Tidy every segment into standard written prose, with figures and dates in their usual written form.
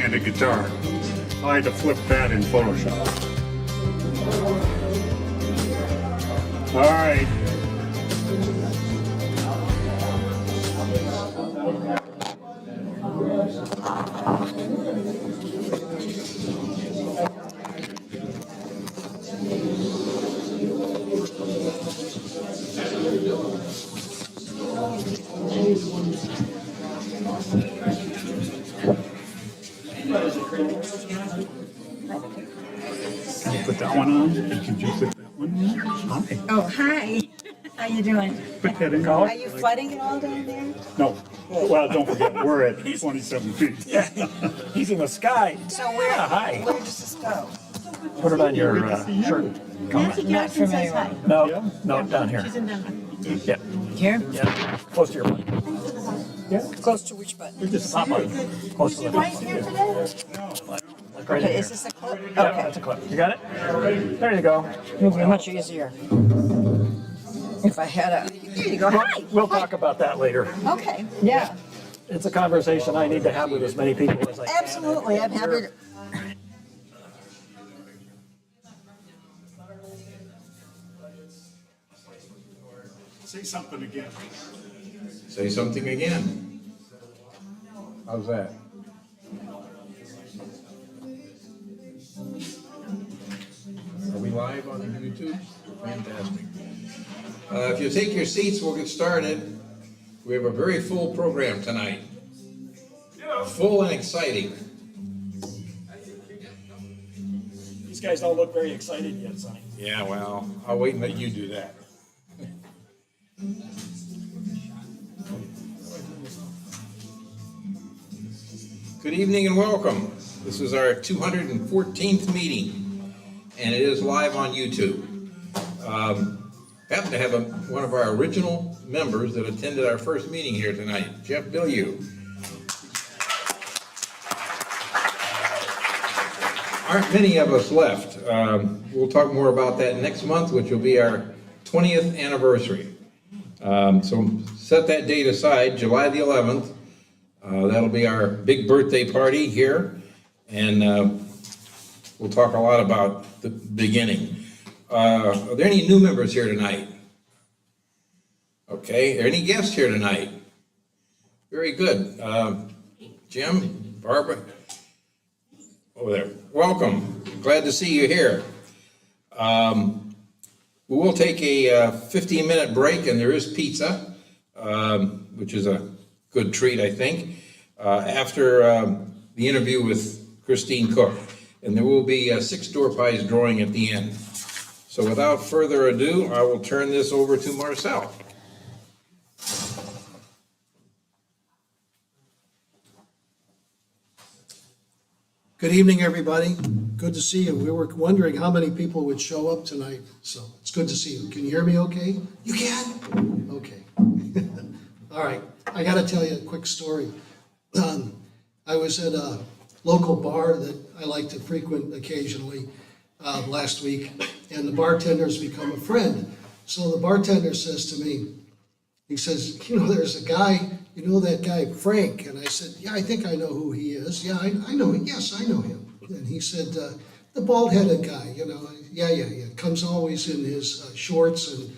and a guitar. I had to flip that in Photoshop. All right. Put that one on. Could you put that one on? Hi. Oh, hi. How you doing? Put that in. Are you flooding it all down there? No. Well, don't forget, we're at 27 feet. Yeah, he's in the sky. So where, Hi. where does this go? Put it on your shirt. Nancy Not Johnson says hi. No, no, down here. She's in Denver. Yeah, Here? yeah, close to your button. Yeah, Close to which button? just top button. Close to the Wife here today? like right in Okay, here. is this a clip? Yeah, Okay. that's a clip. You got it? There you go. It'll be much easier. If I had a, there you go, hi. We'll talk about that later. Okay, yeah, It's a conversation I need to have with as many people as I can. absolutely, I'm happy to. Say something again. Say something again. How's that? Are we live on YouTube? Fantastic. If you take your seats, we'll get started. We have a very full program tonight. Full and exciting. These guys don't look very excited yet, Sonny. Yeah, well, I'll wait and let you do that. Good evening and welcome. This is our 214th meeting, and it is live on YouTube. Happen to have one of our original members that attended our first meeting here tonight, Jeff Bilyeu. Aren't many of us left. We'll talk more about that next month, which will be our 20th anniversary. So set that date aside, July the 11th. That'll be our big birthday party here, and we'll talk a lot about the beginning. Are there any new members here tonight? Okay, are there any guests here tonight? Very good. Jim, Barbara, over there. Welcome. Glad to see you here. We will take a 15-minute break, and there is pizza, which is a good treat, I think, after the interview with Christine Cook. And there will be 6 door pies drawing at the end. So without further ado, I will turn this over to Marcel. Good evening, everybody. Good to see you. We were wondering how many people would show up tonight, so it's good to see you. Can you hear me okay? You can? Okay. All right. I got to tell you a quick story. I was at a local bar that I like to frequent occasionally last week, and the bartender's become a friend. So the bartender says to me, he says, you know, there's a guy, you know that guy Frank? And I said, yeah, I think I know who he is. Yeah, I know him. Yes, I know him. And he said, the bald-headed guy, you know, yeah. Comes always in his shorts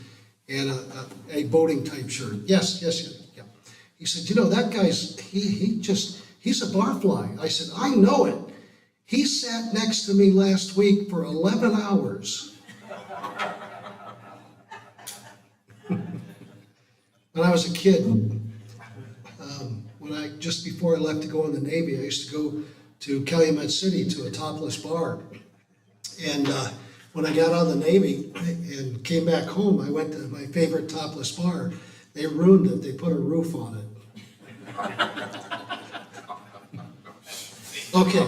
and a boating type shirt. Yes. He said, you know, that guy's, he's a barfly. I said, I know it. He sat next to me last week for 11 hours. When I was a kid, just before I left to go in the Navy, I used to go to Calumet City to a topless bar. And when I got out of the Navy and came back home, I went to my favorite topless bar. They ruined it. They put a roof on it. Okay,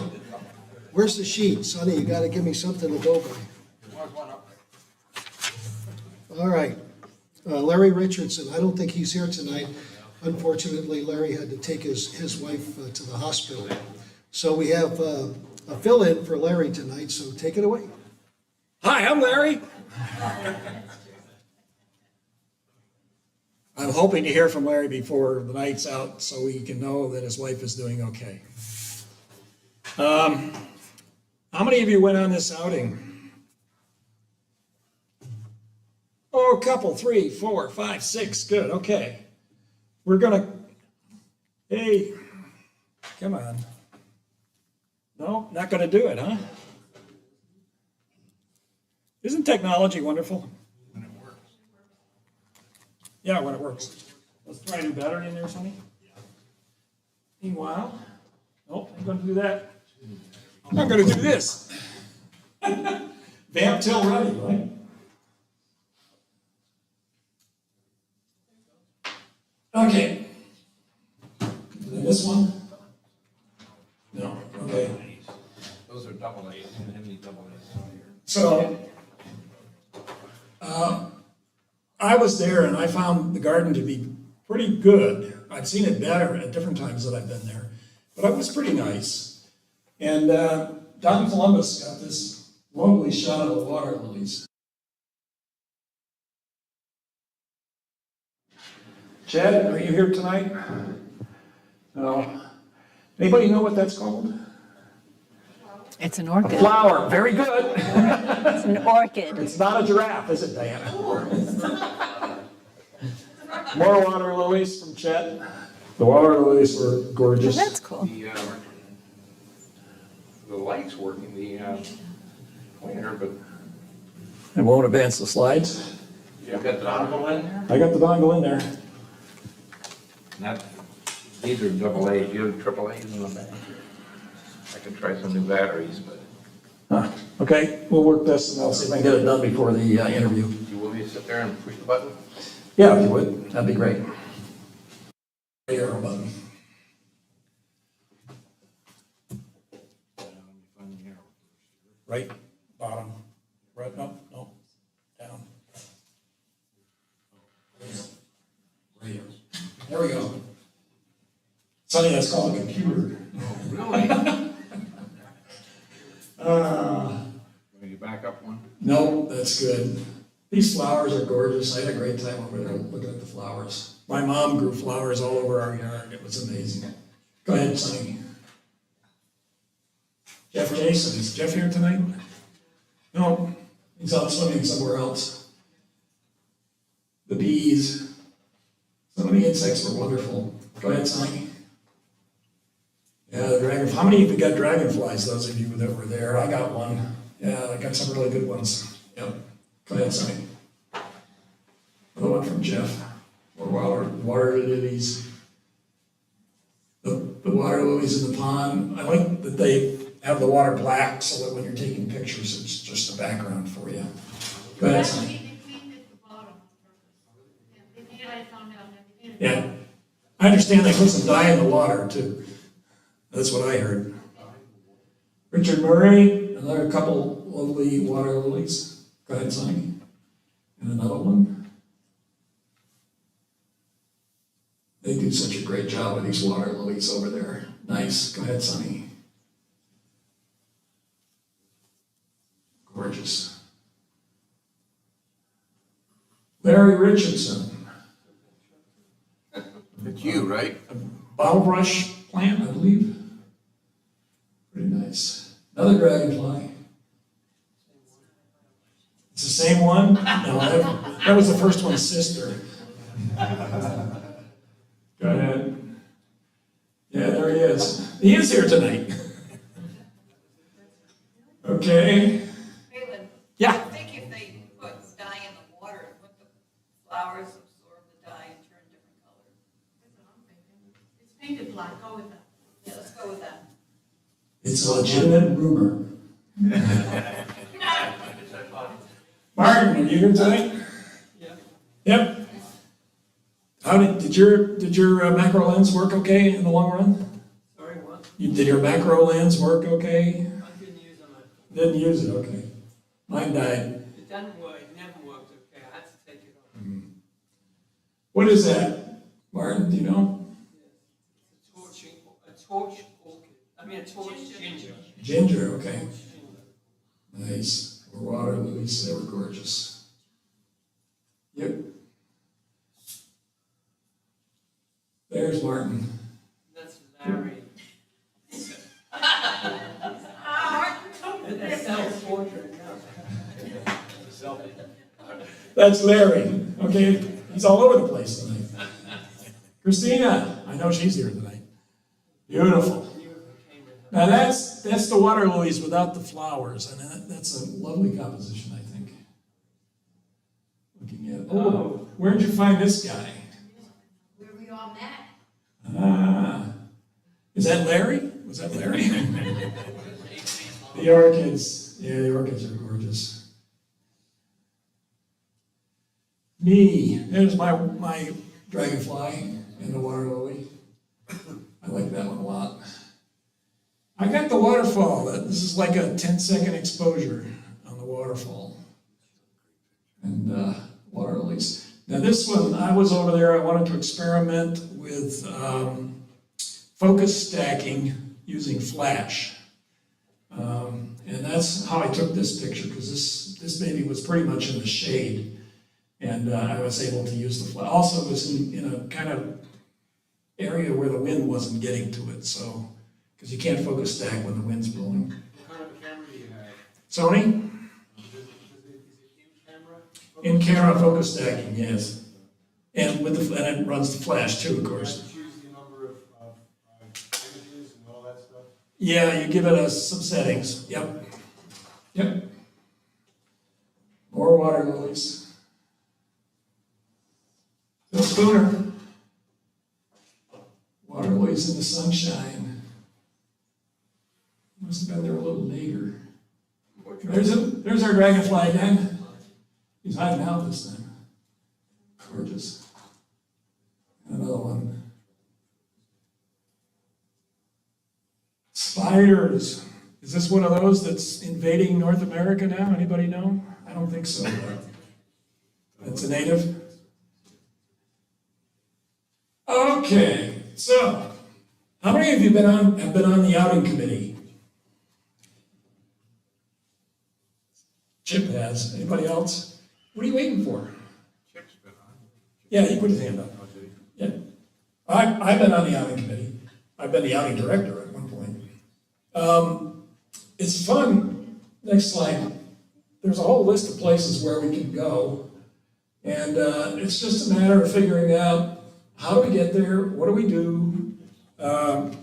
where's the sheet? Sonny, you gotta give me something to go by. All right, Larry Richardson, I don't think he's here tonight. Unfortunately, Larry had to take his wife to the hospital. So we have a fill-in for Larry tonight, so take it away. Hi, I'm Larry. I'm hoping to hear from Larry before the night's out so we can know that his wife is doing okay. How many of you went on this outing? Oh, a couple, 3, 4, 5, 6, good, okay. We're gonna, hey, come on. No, not gonna do it, huh? Isn't technology wonderful? When it works. Yeah, when it works. Let's try a new battery in there, Sonny. Meanwhile, nope, I'm gonna do that. I'm gonna do this. Vamp till ready, right? Okay. And this one? No, okay. Those are double A's, and how many double A's are here? So, I was there and I found the garden to be pretty good. I've seen it better at different times that I've been there, but it was pretty nice. And Don Columbus got this lovely shot of the water lilies. Chad, are you here tonight? No. Anybody know what that's called? It's an A orchid. flower. Very good. It's an orchid. It's not a giraffe, is it, Diana? More water lilies from Chet. The water lilies were gorgeous. That's cool. The light's working, the pointer, but It won't advance the slides. you got the dongle in there? I got the dongle in there. Not, these are double A's, you have triple A's in the back. I could try some new batteries, but Huh. Okay, we'll work this and I'll see if I can get it done before the interview. you want me to sit there and push the button? Yeah, if you would, that'd be great. Arrow button. Right, bottom, right, no, down. Right here. There we go. Sonny, that's called a computer. Really? Want you back up one? No, that's good. These flowers are gorgeous. I had a great time over there looking at the flowers. My mom grew flowers all over our yard. It was amazing. Go ahead, Sonny. Jeff Jason, is Jeff here tonight? No, he's out swimming somewhere else. The bees. Some of the insects were wonderful. Go ahead, Sonny. Yeah, the dragon. How many of you got dragonflies? Those of you that were there. I got one. Yeah, I got some really good ones. Yep. Go ahead, Sonny. Another one from Jeff. Or water lilies. The water lilies in the pond. I like that they have the water black so that when you're taking pictures, it's just a background for you. Go ahead, Sonny. Yeah. I understand they put some dye in the water too. That's what I heard. Richard Murray, another couple lovely water lilies. Go ahead, Sonny. And another one. They do such a great job with these water lilies over there. Nice. Go ahead, Sonny. Gorgeous. Larry Richardson. It's you, right? Bottle brush plant, I believe. Pretty nice. Another dragonfly. It's the same one? No, that was the first one's sister. Go ahead. Yeah, there he is. He is here tonight. Okay. Caitlin, Yeah. I think if they put dye in the water, would the flowers absorb the dye and turn different colors? That's what I'm thinking. It's painted black, go with that. Yeah, let's go with that. It's a legitimate rumor. Martin, are you here tonight? Yeah. Yep. How did your macro lens work okay in the long run? Sorry, what? Did your macro lens work okay? I didn't use them. Didn't use it, okay. Mine died. It doesn't work, it never worked okay. I had to take it off. What is that, Martin? Do you know? A torch orchid. I mean, a torch ginger. Ginger, okay. Torch ginger. Nice. Or water lilies, they were gorgeous. Yep. There's Martin. That's Larry. That's Larry, okay? He's all over the place tonight. Christina, I know she's here tonight. Beautiful. Now that's the water lilies without the flowers, and that's a lovely composition, I think. Looking at, oh, where'd you find this guy? Where we all met. Ah, is that Larry? Was that Larry? The orchids, yeah, the orchids are gorgeous. Me, there's my dragonfly and the water lily. I like that one a lot. I got the waterfall. This is like a 10-second exposure on the waterfall. And water lilies. Now this one, I was over there, I wanted to experiment with focus stacking using flash. And that's how I took this picture, because this baby was pretty much in the shade. And I was able to use the flash. Also, it was in a kind of area where the wind wasn't getting to it, so, because you can't focus stack when the wind's blowing. What kind of camera do you have? Sony? Is it in-camera? In-camera focus stacking, yes. And and it runs the flash too, of course. You choose the number of images and all that stuff? Yeah, you give it some settings. Yep. Yep. More water lilies. Bill Spooner. Water lilies in the sunshine. Must have been there a little later. There's our dragonfly again. He's hiding out this time. Gorgeous. Another one. Spiders. Is this one of those that's invading North America now? Anybody know? I don't think so. That's a native. Okay, so how many of you have been on the outing committee? Chip has. Anybody else? What are you waiting for? Chip's been on. Yeah, he put his hand up. Yeah. I've been on the outing committee. I've been the outing director at one point. It's fun. Next slide. There's a whole list of places where we can go. And it's just a matter of figuring out, how do we get there? What do we do? Do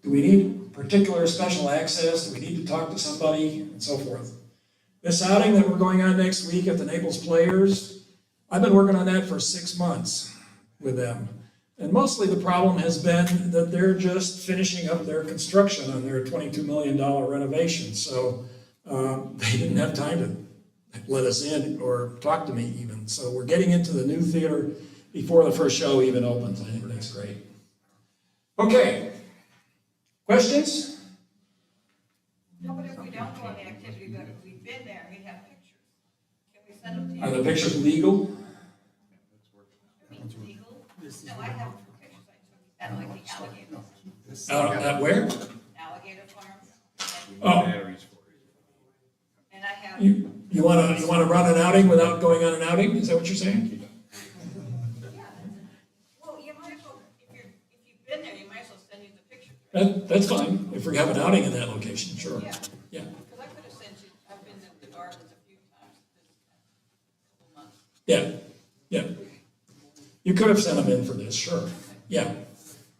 we need particular special access? Do we need to talk to somebody? And so forth. This outing that we're going on next week at the Naples Players, I've been working on that for 6 months with them. And mostly the problem has been that they're just finishing up their construction on their $22 million renovation. So they didn't have time to let us in or talk to me even. So we're getting into the new theater before the first show even opens. I think that's great. Okay, questions? No, but if we don't go on the activity, but if we've been there, we have pictures. Can we send them to you? Are the pictures legal? I mean, legal? No, I have pictures I took at like the alligator, At where? alligator farm. Oh, And I have, you wanna run an outing without going on an outing? Is that what you're saying? yeah. Well, you might as well, if you've been there, you might as well send you the picture. Right? That's fine, if we have an outing in that location, sure. Yeah. Yeah, Because I could have sent you, I've been to the gardens a few times this couple months. yeah, yeah. You could have sent them in for this, sure, yeah.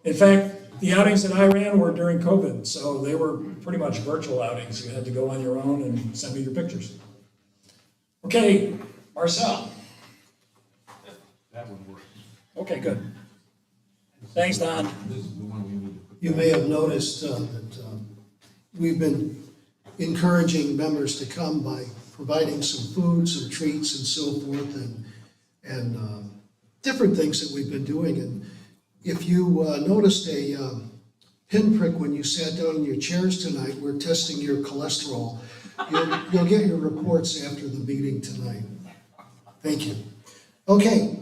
In fact, the outings that I ran were during COVID, so they were pretty much virtual outings. You had to go on your own and send me your pictures. Okay, Marcel. That one works. Okay, good. Thanks, Don. This is the one we need to put. You may have noticed that we've been encouraging members to come by providing some food, some treats and so forth, and different things that we've been doing. And if you noticed a pinprick when you sat down in your chairs tonight, we're testing your cholesterol. You'll get your reports after the meeting tonight. Thank you. Okay,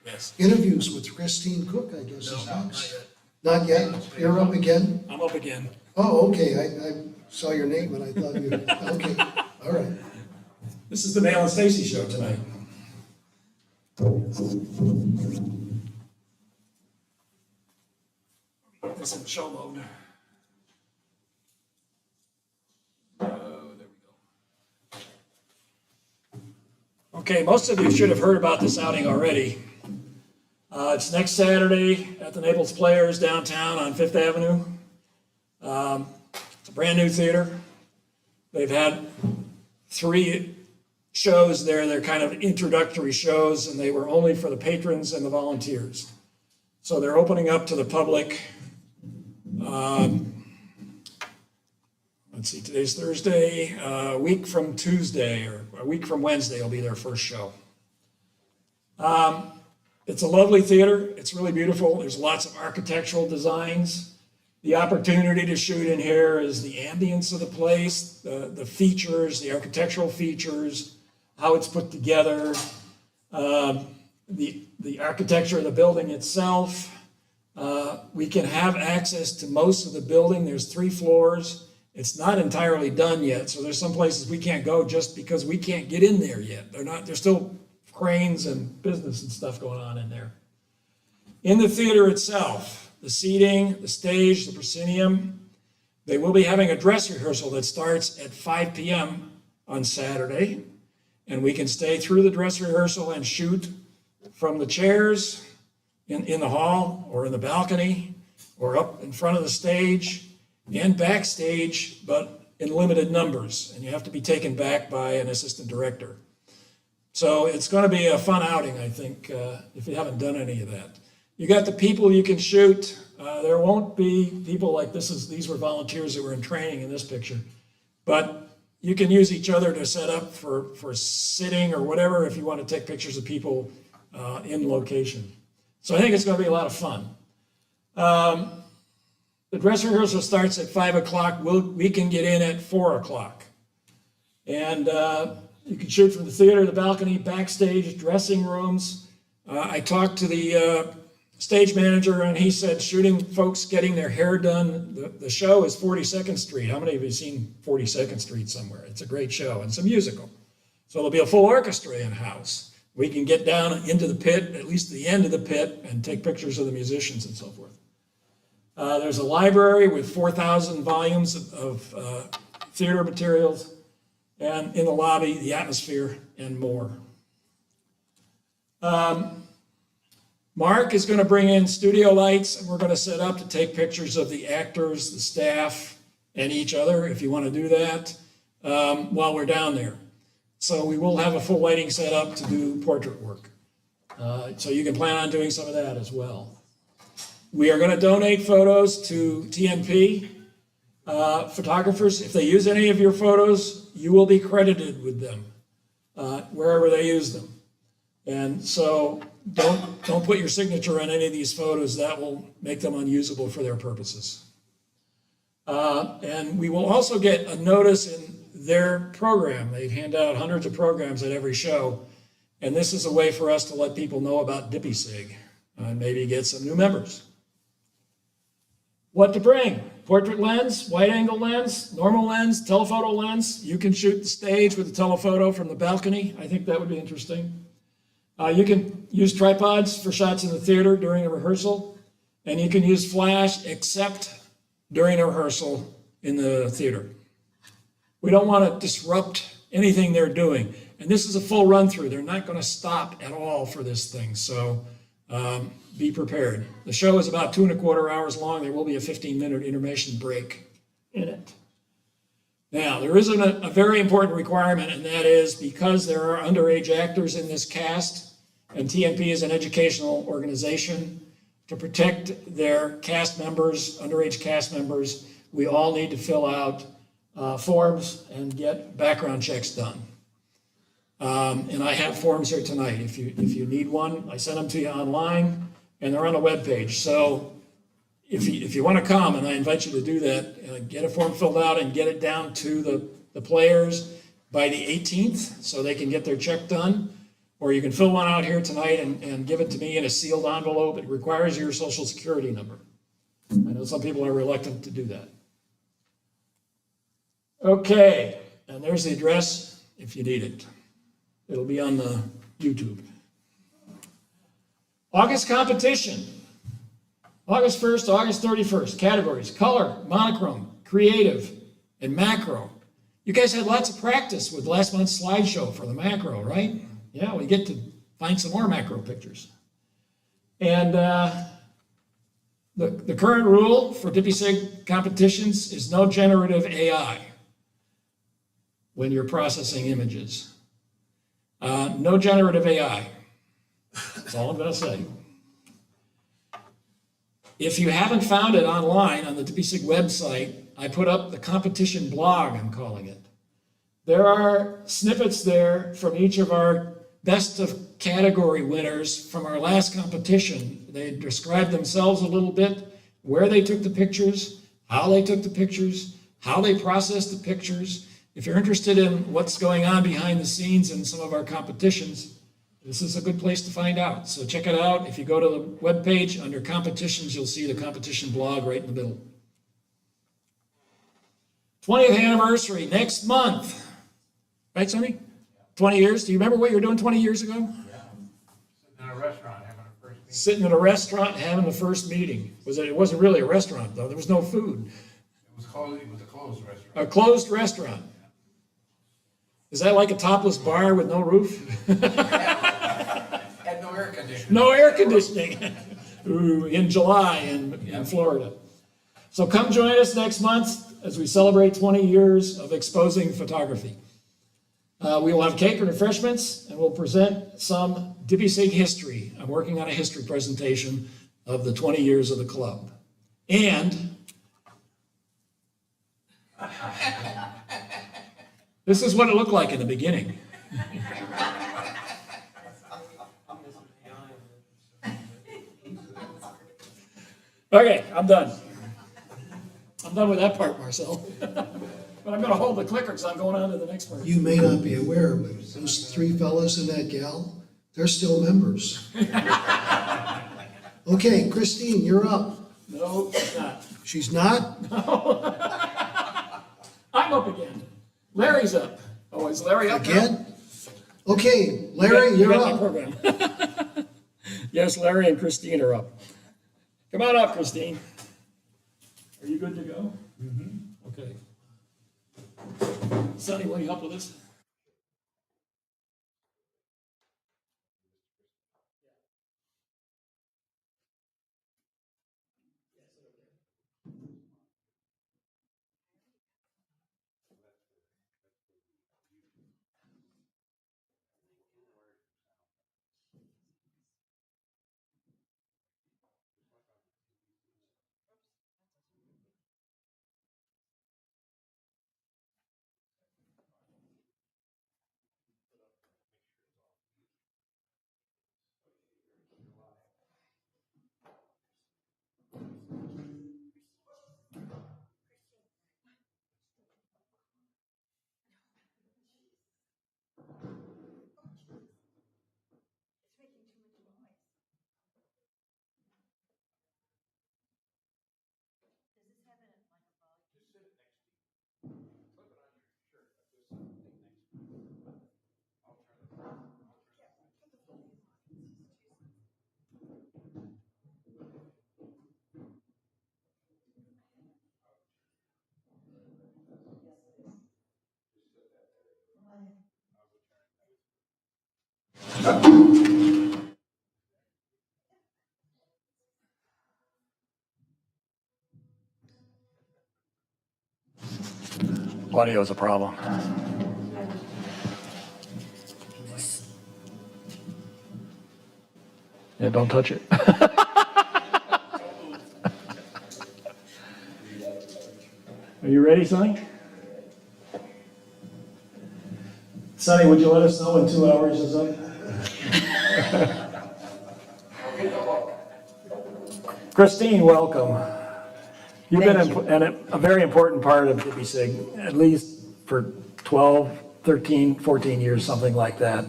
Yes. interviews with Christine Cook, I guess is next. Not yet? You're up again? I'm up again. Oh, okay, I saw your name and I thought you, okay, all right. This is the Dale and Stacy show tonight. This in show mode. Oh, there we go. Okay, most of you should have heard about this outing already. It's next Saturday at the Naples Players downtown on Fifth Avenue. It's a brand new theater. They've had 3 shows there. They're kind of introductory shows, and they were only for the patrons and the volunteers. So they're opening up to the public. Let's see, today's Thursday, a week from Tuesday, or a week from Wednesday will be their first show. It's a lovely theater. It's really beautiful. There's lots of architectural designs. The opportunity to shoot in here is the ambience of the place, the features, the architectural features, how it's put together, the architecture of the building itself. We can have access to most of the building. There's 3 floors. It's not entirely done yet, so there's some places we can't go just because we can't get in there yet. There's still cranes and business and stuff going on in there. In the theater itself, the seating, the stage, the proscenium, they will be having a dress rehearsal that starts at 5 p.m. on Saturday, and we can stay through the dress rehearsal and shoot from the chairs in the hall or in the balcony or up in front of the stage and backstage, but in limited numbers, and you have to be taken back by an assistant director. So it's going to be a fun outing, I think, if you haven't done any of that. You got the people you can shoot. There won't be people like these were volunteers that were in training in this picture, but you can use each other to set up for sitting or whatever if you want to take pictures of people in location. So I think it's going to be a lot of fun. The dress rehearsal starts at 5 o'clock. We can get in at 4 o'clock. And you can shoot from the theater, the balcony, backstage, dressing rooms. I talked to the stage manager, and he said shooting folks getting their hair done. The show is 42nd Street. How many of you have seen 42nd Street somewhere? It's a great show, and it's a musical. So there'll be a full orchestra in-house. We can get down into the pit, at least the end of the pit, and take pictures of the musicians and so forth. There's a library with 4,000 volumes of theater materials, and in the lobby, the atmosphere, and more. Mark is going to bring in studio lights, and we're going to set up to take pictures of the actors, the staff, and each other, if you want to do that, while we're down there. So we will have a full lighting set up to do portrait work. So you can plan on doing some of that as well. We are going to donate photos to TNP photographers. If they use any of your photos, you will be credited with them wherever they use them. And so don't put your signature on any of these photos. That will make them unusable for their purposes. And we will also get a notice in their program. They hand out hundreds of programs at every show. And this is a way for us to let people know about DPPI-SIG and maybe get some new members. What to bring? Portrait lens, wide angle lens, normal lens, telephoto lens. You can shoot the stage with a telephoto from the balcony. I think that would be interesting. You can use tripods for shots in the theater during a rehearsal, and you can use flash except during a rehearsal in the theater. We don't want to disrupt anything they're doing. And this is a full run through. They're not going to stop at all for this thing. So be prepared. The show is about 2¼ hours long. There will be a 15-minute intermission break in it. Now, there is a very important requirement, and that is because there are underage actors in this cast, and TNP is an educational organization, to protect their cast members, underage cast members, we all need to fill out forms and get background checks done. And I have forms here tonight. If you need one, I sent them to you online, and they're on the webpage. So if you want to come, and I invite you to do that, get a form filled out and get it down to the players by the 18th so they can get their check done. Or you can fill one out here tonight and give it to me in a sealed envelope. It requires your social security number. I know some people are reluctant to do that. Okay, and there's the address if you need it. It'll be on the YouTube. August competition. August 1st, August 31st. Categories: color, monochrome, creative, and macro. You guys had lots of practice with last month's slideshow for the macro, right? Yeah, we get to find some more macro pictures. And the current rule for DPPI-SIG competitions is no generative AI when you're processing images. No generative AI. That's all I'm going to say. If you haven't found it online on the DPPI-SIG website, I put up the competition blog, I'm calling it. There are snippets there from each of our best of category winners from our last competition. They describe themselves a little bit, where they took the pictures, how they took the pictures, how they processed the pictures. If you're interested in what's going on behind the scenes in some of our competitions, this is a good place to find out. So check it out. If you go to the webpage under competitions, you'll see the competition blog right in the middle. 20th anniversary next month. Right, Sonny? 20 years. Do you remember what you were doing 20 years ago? Sitting in a restaurant having a first meeting. Sitting in a restaurant having the first meeting. It wasn't really a restaurant, though. There was no food. It was a closed restaurant. A closed restaurant. Is that like a topless bar with no roof? Had no air conditioning. No air conditioning. Ooh, in July in Florida. So come join us next month as we celebrate 20 years of exposing photography. We will have cake and refreshments, and we'll present some DPPI-SIG history. I'm working on a history presentation of the 20 years of the club. And this is what it looked like in the beginning. Okay, I'm done. I'm done with that part, Marcel. But I'm going to hold the clicker because I'm going on to the next part. You may not be aware, but those three fellas and that gal, they're still members. Okay, Christine, you're up. No, it's not. She's not? I'm up again. Larry's up. Oh, is Larry up now? Again? Okay, Larry, You you're got my up. program. Yes, Larry and Christine are up. Come on up, Christine. Are you good to go? Mm-hmm. Okay. Sonny, will you help with this? Audio is a problem. Yeah, don't touch it. Are you ready, Sonny? Sonny, would you let us know when 2 hours is up? Christine, welcome. You've been a very important part of DPPI-SIG, at least for 12, 13, 14 years, something like that.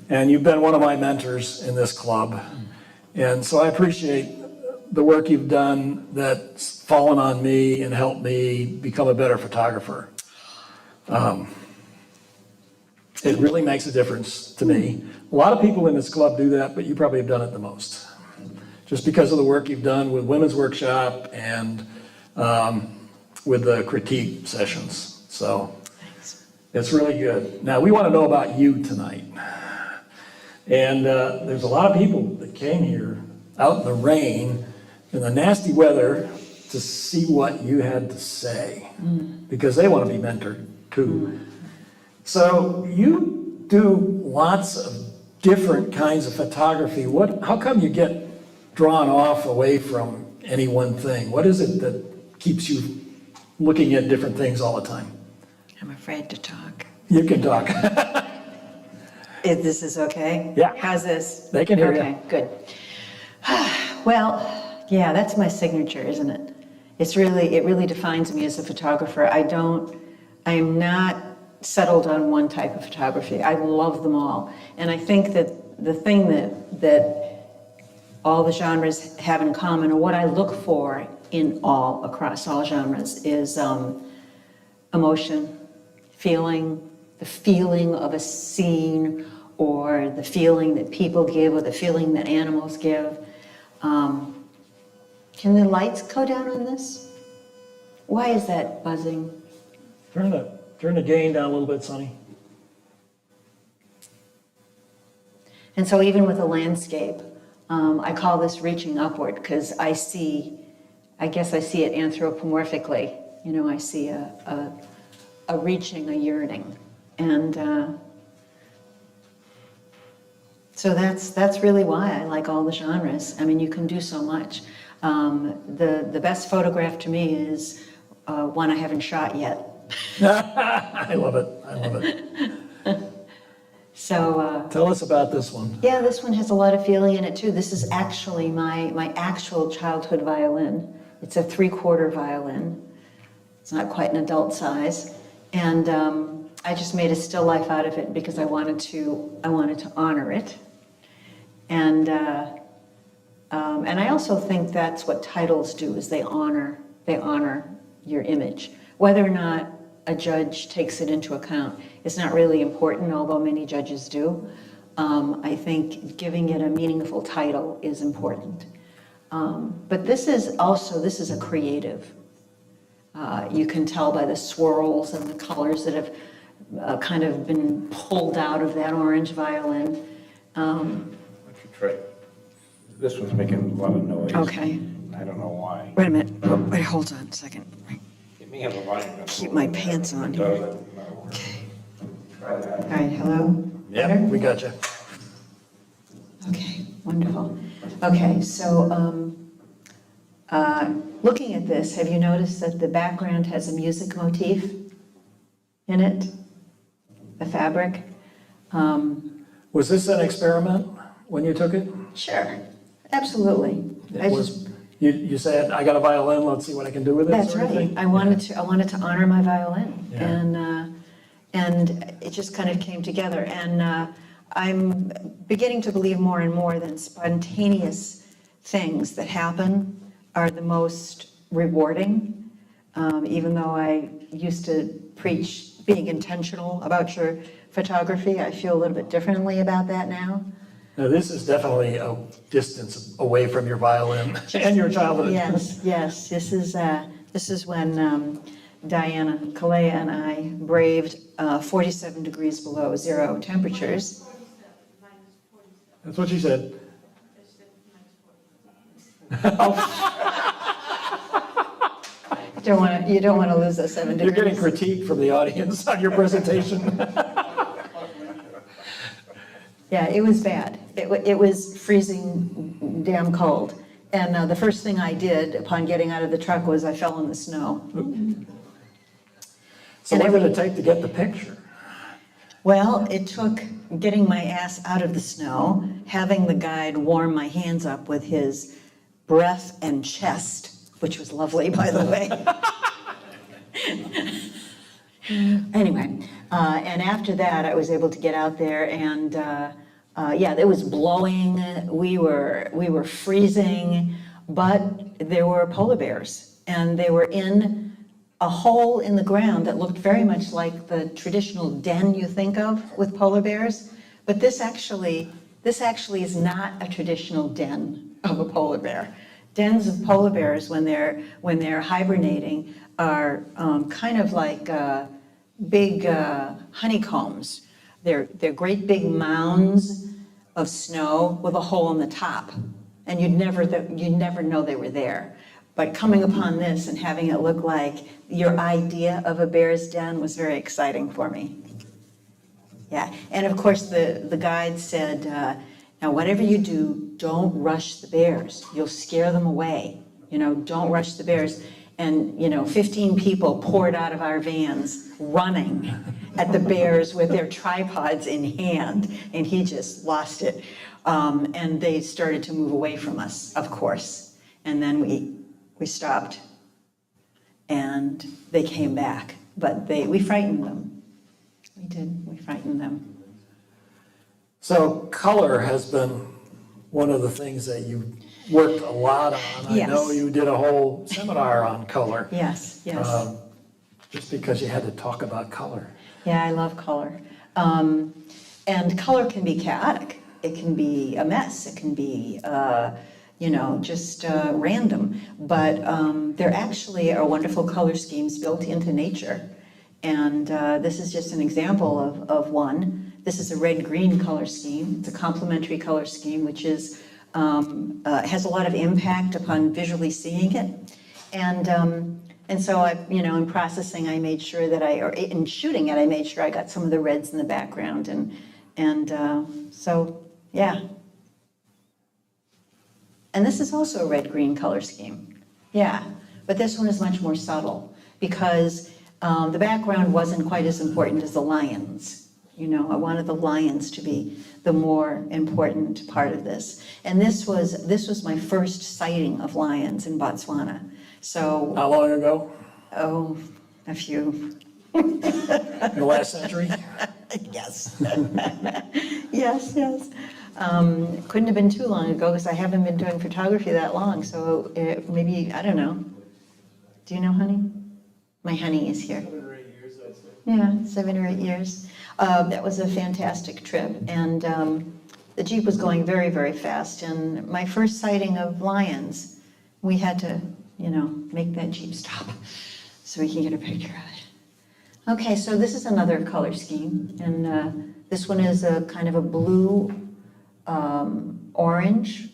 And you've been one of my mentors in this club. And so I appreciate the work you've done that's fallen on me and helped me become a better photographer. It really makes a difference to me. A lot of people in this club do that, but you probably have done it the most. Just because of the work you've done with Women's Workshop and with the critique sessions. So it's really good. Now, we want to know about you tonight. And there's a lot of people that came here out in the rain in the nasty weather to see what you had to say, because they want to be mentored too. So you do lots of different kinds of photography. How come you get drawn off away from any one thing? What is it that keeps you looking at different things all the time? I'm afraid to talk. You can talk. If this is okay? Yeah. How's this? They can hear you. Okay, good. Well, yeah, that's my signature, isn't it? It really defines me as a photographer. I'm not settled on one type of photography. I love them all. And I think that the thing that all the genres have in common, or what I look for across all genres, is emotion, feeling, the feeling of a scene, or the feeling that people give, or the feeling that animals give. Can the lights go down on this? Why is that buzzing? Turn the gain down a little bit, Sonny. And so even with a landscape, I call this reaching upward, because I guess I see it anthropomorphically. You know, I see a reaching, a yearning. And so that's really why I like all the genres. I mean, you can do so much. The best photograph to me is one I haven't shot yet. I love it. So Tell us about this one. yeah, this one has a lot of feeling in it too. This is actually my actual childhood violin. It's a 3/4 violin. It's not quite an adult size, and I just made a still life out of it because I wanted to honor it, and I also think that's what titles do, is they honor your image. Whether or not a judge takes it into account, it's not really important, although many judges do. I think giving it a meaningful title is important. But this is a creative. You can tell by the swirls and the colors that have kind of been pulled out of that orange violin. Why don't you try? This one's making a lot of noise. Okay. I don't know why. Wait a minute. Oh, wait, hold on a second. It may have a volume. Keep my pants on here. Okay. All right, hello? Yeah, Better? we got you. Okay, wonderful. Okay, so looking at this, have you noticed that the background has a music motif in it? The fabric? Was this an experiment when you took it? Sure, absolutely. It was, you said, I got a violin, let's see what I can do with it? That's sort of right. thing? I wanted to honor my violin, Yeah. and it just kind of came together. And I'm beginning to believe more and more that spontaneous things that happen are the most rewarding. Even though I used to preach being intentional about your photography, I feel a little bit differently about that now. Now, this is definitely a distance away from your violin and your childhood. Yes, yes. This is when Diana Kalea and I braved 47 degrees below zero temperatures. That's what she said. You don't want to lose those 7 You're degrees. getting critique from the audience on your presentation. Yeah, it was bad. It was freezing damn cold. And the first thing I did upon getting out of the truck was I fell in the snow. So And what I did it take to get the picture? Well, it took getting my ass out of the snow, having the guide warm my hands up with his breath and chest, which was lovely, by the way. Anyway, and after that, I was able to get out there, and yeah, it was blowing. We were freezing, but there were polar bears, and they were in a hole in the ground that looked very much like the traditional den you think of with polar bears. But this actually is not a traditional den of a polar bear. Dens of polar bears, when they're hibernating, are kind of like big honeycombs. They're great big mounds of snow with a hole in the top. And you'd never know they were there. But coming upon this and having it look like your idea of a bear's den was very exciting for me. Yeah, and of course the guide said, now whatever you do, don't rush the bears. You'll scare them away. You know, don't rush the bears. And, 15 people poured out of our vans running at the bears with their tripods in hand, and he just lost it. And they started to move away from us, of course. And then we stopped, and they came back. But we frightened them. We did, we frightened them. So color has been one of the things that you worked a lot on. Yes. I know you did a whole seminar on color. Yes, yes. Just because you had to talk about color. Yeah, I love color. And color can be chaotic. It can be a mess. It can be, just random. But there actually are wonderful color schemes built into nature. And this is just an example of one. This is a red-green color scheme. It's a complementary color scheme, which is has a lot of impact upon visually seeing it. And so in processing, I made sure that in shooting it, I made sure I got some of the reds in the background. So, yeah. And this is also a red-green color scheme. Yeah, but this one is much more subtle because the background wasn't quite as important as the lions. I wanted the lions to be the more important part of this. And this was my first sighting of lions in Botswana. So, How long ago? oh, a few. In the last century? Yes. Yes, yes. Couldn't have been too long ago because I haven't been doing photography that long. So maybe, I don't know. Do you know Honey? My Honey is here. 7 or 8 years, I'd say. Yeah, 7 or 8 years. That was a fantastic trip. And the Jeep was going very, very fast. And my first sighting of lions, we had to, make that Jeep stop so we can get a picture of it. Okay, so this is another color scheme. And this one is a kind of a blue orange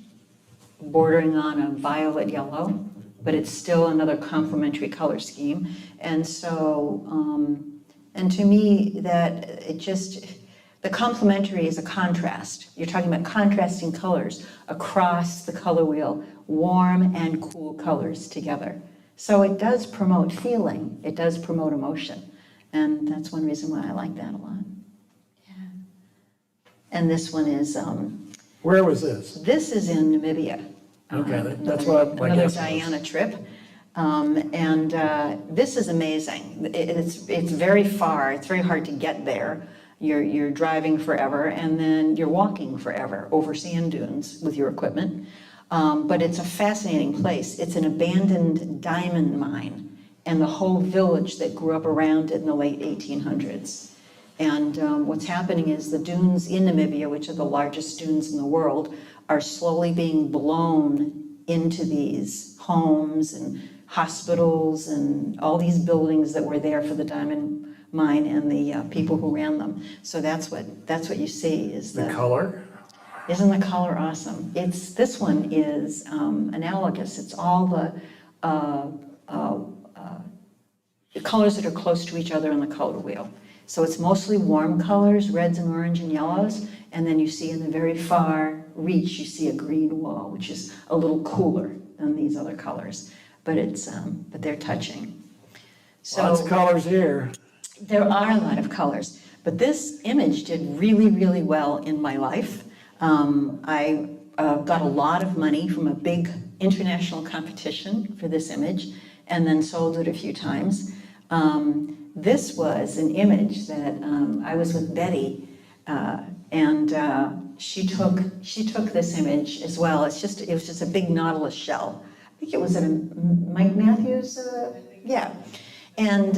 bordering on a violet yellow, but it's still another complementary color scheme. And so, and to me, the complementary is a contrast. You're talking about contrasting colors across the color wheel, warm and cool colors together. So it does promote feeling, it does promote emotion. And that's one reason why I like that a lot. Yeah. And this one is, Where was this? this is in Namibia. Okay, that's what my Another guess was. Diana trip. This is amazing. It's very far. It's very hard to get there. You're driving forever, and then you're walking forever over sand dunes with your equipment. But it's a fascinating place. It's an abandoned diamond mine, and the whole village that grew up around it in the late 1800s. And what's happening is the dunes in Namibia, which are the largest dunes in the world, are slowly being blown into these homes and hospitals and all these buildings that were there for the diamond mine and the people who ran them. So that's what you see is The color? Isn't the color awesome? This one is analogous. It's all the colors that are close to each other on the color wheel. So it's mostly warm colors, reds and orange and yellows, and then you see in the very far reach, you see a green wall, which is a little cooler than these other colors, but but they're touching. So Lots of colors here. there are a lot of colors, but this image did really, really well in my life. I got a lot of money from a big international competition for this image, and then sold it a few times. This was an image that I was with Betty, and she took this image as well. It was just a big nautilus shell. I think it was at a Mike Matthews, yeah. And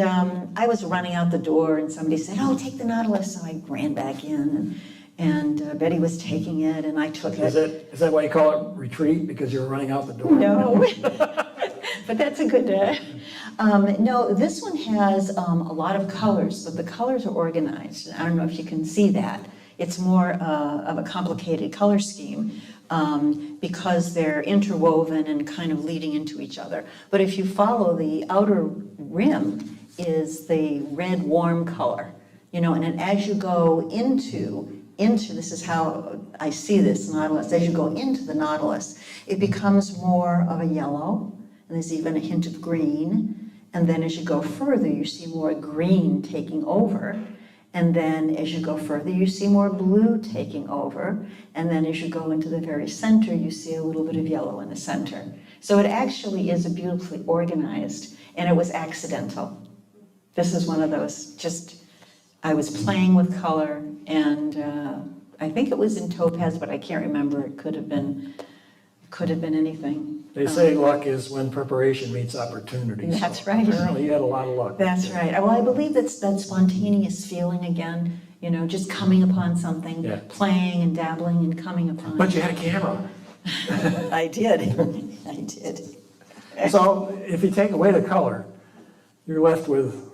I was running out the door, and somebody said, "Oh, take the nautilus." So I ran back in, and Betty was taking it, and I took it. Is that why you call it retreat? Because you're running out the door? No, but that's a good day. No, this one has a lot of colors, but the colors are organized. I don't know if you can see that. It's more of a complicated color scheme because they're interwoven and kind of leading into each other. But if you follow, the outer rim is the red warm color, you know, and then as you go into this is how I see this nautilus, as you go into the nautilus, it becomes more of a yellow, and there's even a hint of green, and then as you go further, you see more green taking over, and then as you go further, you see more blue taking over, and then as you go into the very center, you see a little bit of yellow in the center. So it actually is a beautifully organized, and it was accidental. This is one of those, just, I was playing with color, and I think it was in topaz, but I can't remember. It could have been anything. They say luck is when preparation meets opportunity. so That's right. Apparently you had a lot of luck. That's right. Well, I believe that's that spontaneous feeling again, you know, just coming upon something, Yeah. playing and dabbling and coming upon. But you had a camera. I did. I did. So if you take away the color, you're left with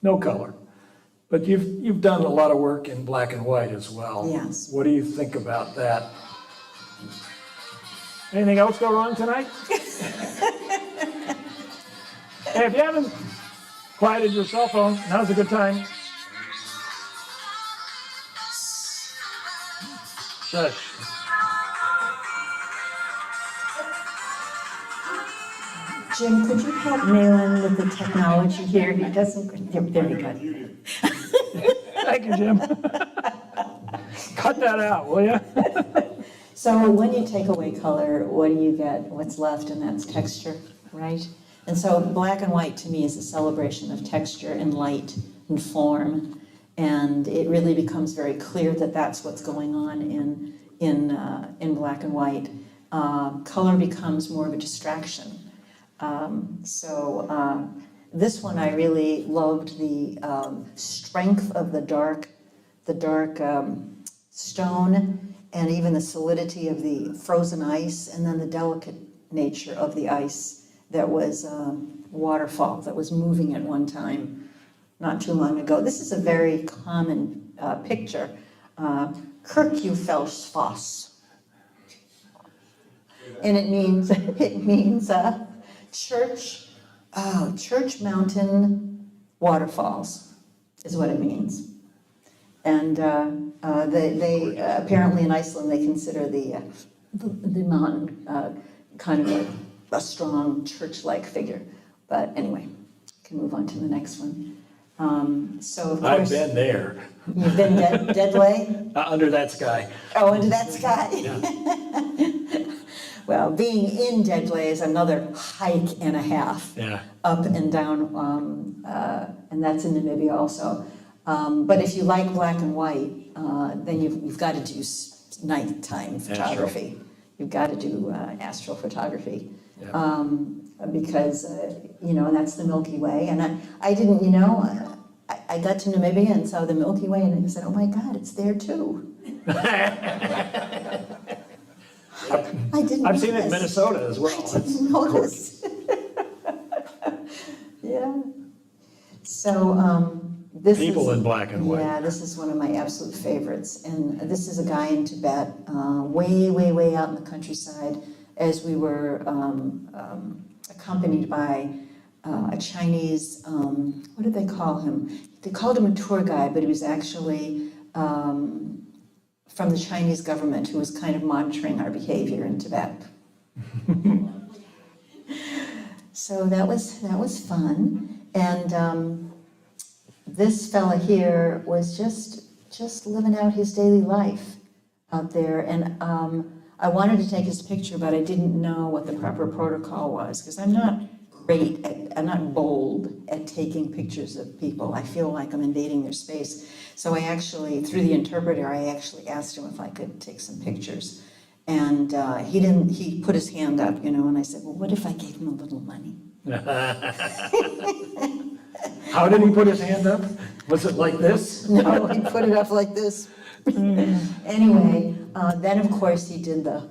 no color. But you've done a lot of work in black and white as well. Yes. What do you think about that? Anything else go wrong tonight? Hey, if you haven't quieted your cell phone, now's a good time. Shush. Jim, could you help Malin with the technology here? He doesn't, there you go. Thank you, Jim. Cut that out, will you? So when you take away color, what do you get? What's left, and that's texture, right? And so black and white to me is a celebration of texture and light and form, and it really becomes very clear that that's what's going on in black and white. Color becomes more of a distraction. This one I really loved the strength of the dark stone, and even the solidity of the frozen ice, and then the delicate nature of the ice that was waterfall that was moving at one time not too long ago. This is a very common picture, Kirkjufellsfoss, and it means church mountain waterfalls is what it means. And they apparently in Iceland they consider the mountain kind of like a strong church-like figure. But anyway, can move on to the next one. So of I've course been there, you've been Deadway. under that sky. Oh, into that sky. Yeah. Well, being in Deadway is another hike and a half. Yeah. Up and down, and that's in Namibia also. But if you like black and white, then you've got to do nighttime photography. You've got to do astrophotography. Yeah. Because, you know, that's the Milky Way. And I didn't, you know, I got to Namibia and saw the Milky Way and I said, oh my God, it's there too. I didn't I've seen it in notice. Minnesota as well. I didn't notice. Yeah. So, this People is, in black and white. yeah, this is one of my absolute favorites. And this is a guy in Tibet, way, way, way out in the countryside, as we were accompanied by a Chinese, what did they call him? They called him a tour guide, but he was actually from the Chinese government who was kind of monitoring our behavior in Tibet. So that was fun. And this fella here was just living out his daily life out there. And I wanted to take his picture, but I didn't know what the proper protocol was, because I'm not bold at taking pictures of people. I feel like I'm invading their space. So I actually, through the interpreter, I actually asked him if I could take some pictures. And he put his hand up, you know, and I said, well, what if I gave him a little money? How did he put his hand up? Was it like this? No, he put it up like this. Anyway, then of course he did the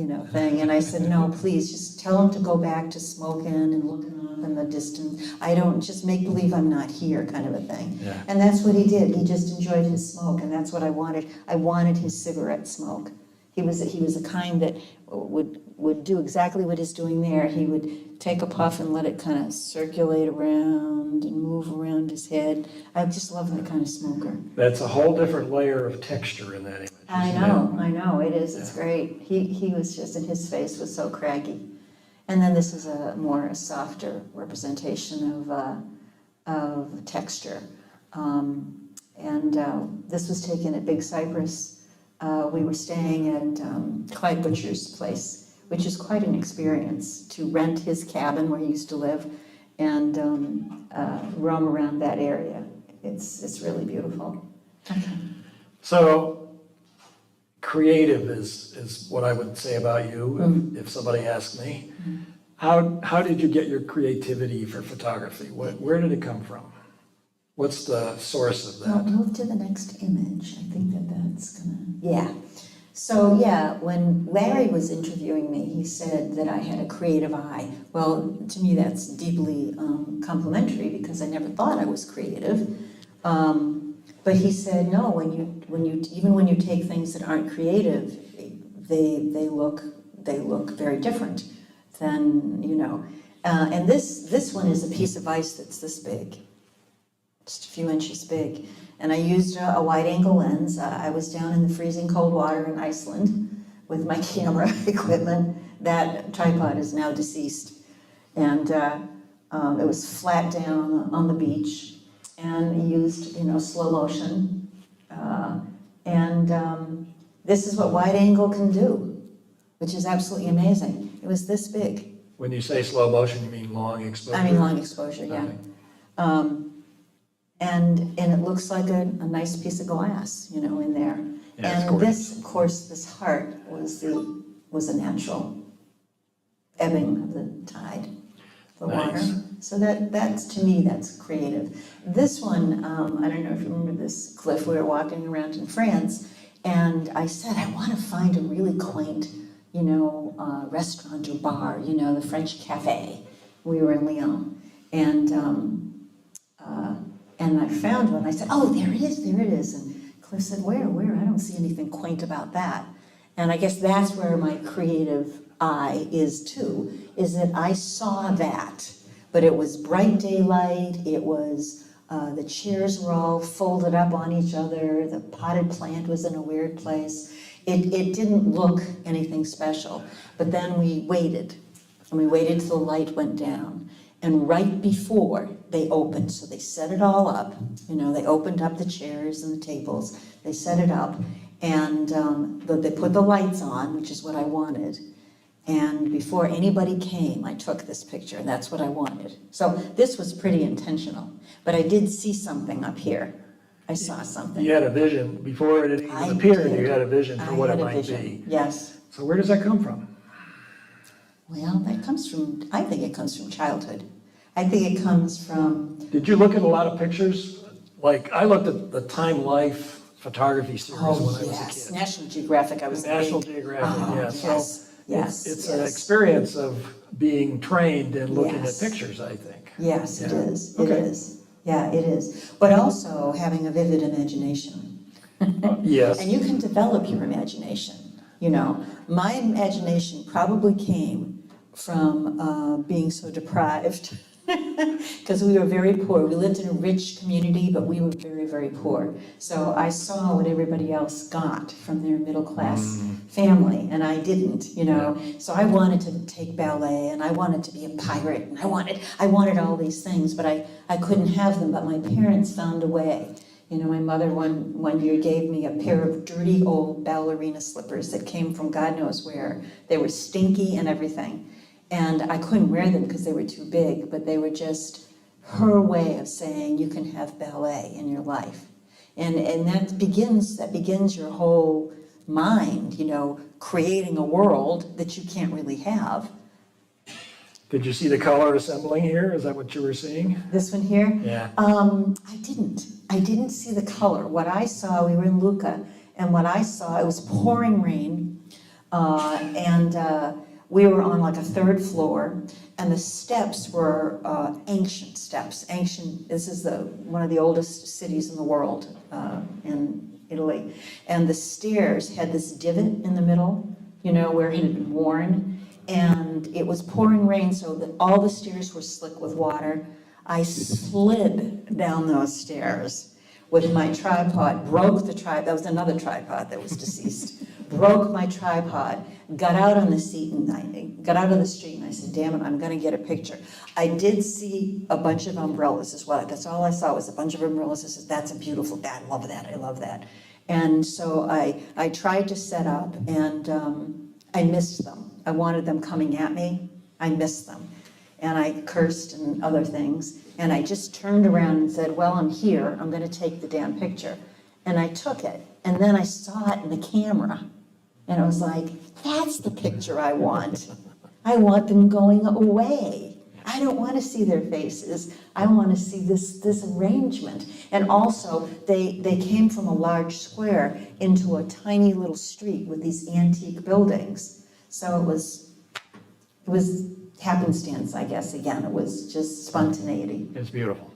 thing. And I said, no, please, just tell him to go back to smoking and looking off in the distance. I don't, just make believe I'm not here kind of a thing. Yeah. And that's what he did. He just enjoyed his smoke, and that's what I wanted. I wanted his cigarette smoke. He was a kind that would do exactly what he's doing there. He would take a puff and let it kind of circulate around and move around his head. I just love that kind of smoker. That's a whole different layer of texture in that image. I isn't know, it is, it's great. He was just, and his face was so craggy. And then this is a softer representation of texture. This was taken at Big Cypress. We were staying at Clyde Butcher's place, which is quite an experience, to rent his cabin where he used to live and roam around that area. It's really beautiful. So creative is what I would say about you if somebody asked me. How did you get your creativity for photography? Where did it come from? What's the source of Well, that? move to the next image. I think that's gonna, yeah. So yeah, when Larry was interviewing me, he said that I had a creative eye. Well, to me, that's deeply complimentary because I never thought I was creative. But he said, no, even when you take things that aren't creative, they look very different than, and this one is a piece of ice that's this big, just a few inches big. And I used a wide angle lens. I was down in the freezing cold water in Iceland with my camera equipment. That tripod is now deceased. And it was flat down on the beach. And used, slow motion. This is what wide angle can do, which is absolutely amazing. It was this big. When you say slow motion, you mean long exposure? I mean long exposure, yeah. Okay. And it looks like a nice piece of glass, in there. Yeah, it's And gorgeous. this, of course, this heart was a natural ebbing of the tide, the Nice. water. So that's, to me, that's creative. This one, I don't know if you remember this, Cliff, we were walking around in France, and I said, I want to find a really quaint, restaurant or bar, the French cafe. We were in Lyon. And I found one. I said, oh, there it is. And Cliff said, where? I don't see anything quaint about that. And I guess that's where my creative eye is too, is that I saw that, but it was bright daylight, it was, the chairs were all folded up on each other, the potted plant was in a weird place. It didn't look anything special, but then we waited till the light went down. And right before they opened, so they set it all up, they opened up the chairs and the tables, they set it up, and they put the lights on, which is what I wanted. And before anybody came, I took this picture, and that's what I wanted. So this was pretty intentional, but I did see something up here. I saw something. You had a vision, before it even I appeared, did. you had a vision for I what it had a might vision. be. Yes. So where does that come from? Well, I think it comes from childhood. I think it comes from, Did you look at a lot of pictures? Like, I looked at the Time Life photography series when I was a yes, kid. National Geographic, I was a National big- Geographic, Oh, yeah. So yes, It's yes. an experience of being trained and looking at Yes. pictures, I think. Yes, it Yeah. is, it Okay. is. Yeah, it is. But also having a vivid imagination. Yes. And you can develop your imagination, My imagination probably came from being so deprived. Because we were very poor. We lived in a rich community, but we were very, very poor. So I saw what everybody else got from their middle-class family, and I didn't, So I wanted to take ballet, and I wanted to be a pirate, and I wanted all these things, but I couldn't have them. But my parents found a way. My mother one year gave me a pair of dirty old ballerina slippers that came from God knows where. They were stinky and everything. And I couldn't wear them because they were too big, but they were just her way of saying you can have ballet in your life. And that begins your whole mind, creating a world that you can't really have. Did you see the color assembling here? Is that what you were seeing? This one here? Yeah. I didn't see the color. What I saw, we were in Lucca, and what I saw, it was pouring rain. We were on like a third floor, and the steps were ancient steps. Ancient, this is one of the oldest cities in the world, in Italy. And the stairs had this divot in the middle, you know, where it had been worn. And it was pouring rain, so that all the stairs were slick with water. I slid down those stairs with my tripod, broke the tripod, that was another tripod that was deceased, broke my tripod, got out on the seat and I got out on the street and I said, damn it, I'm gonna get a picture. I did see a bunch of umbrellas as well. That's all I saw was a bunch of umbrellas. I said, that's a beautiful, I love that, I love that. And so I tried to set up and I missed them. I wanted them coming at me, I missed them. And I cursed and other things. And I just turned around and said, well, I'm here, I'm gonna take the damn picture. And I took it, and then I saw it in the camera. And I was like, that's the picture I want. I want them going away. I don't want to see their faces. I want to see this arrangement. And also, they came from a large square into a tiny little street with these antique buildings. So it was happenstance, I guess, again. It was just spontaneity. It's beautiful.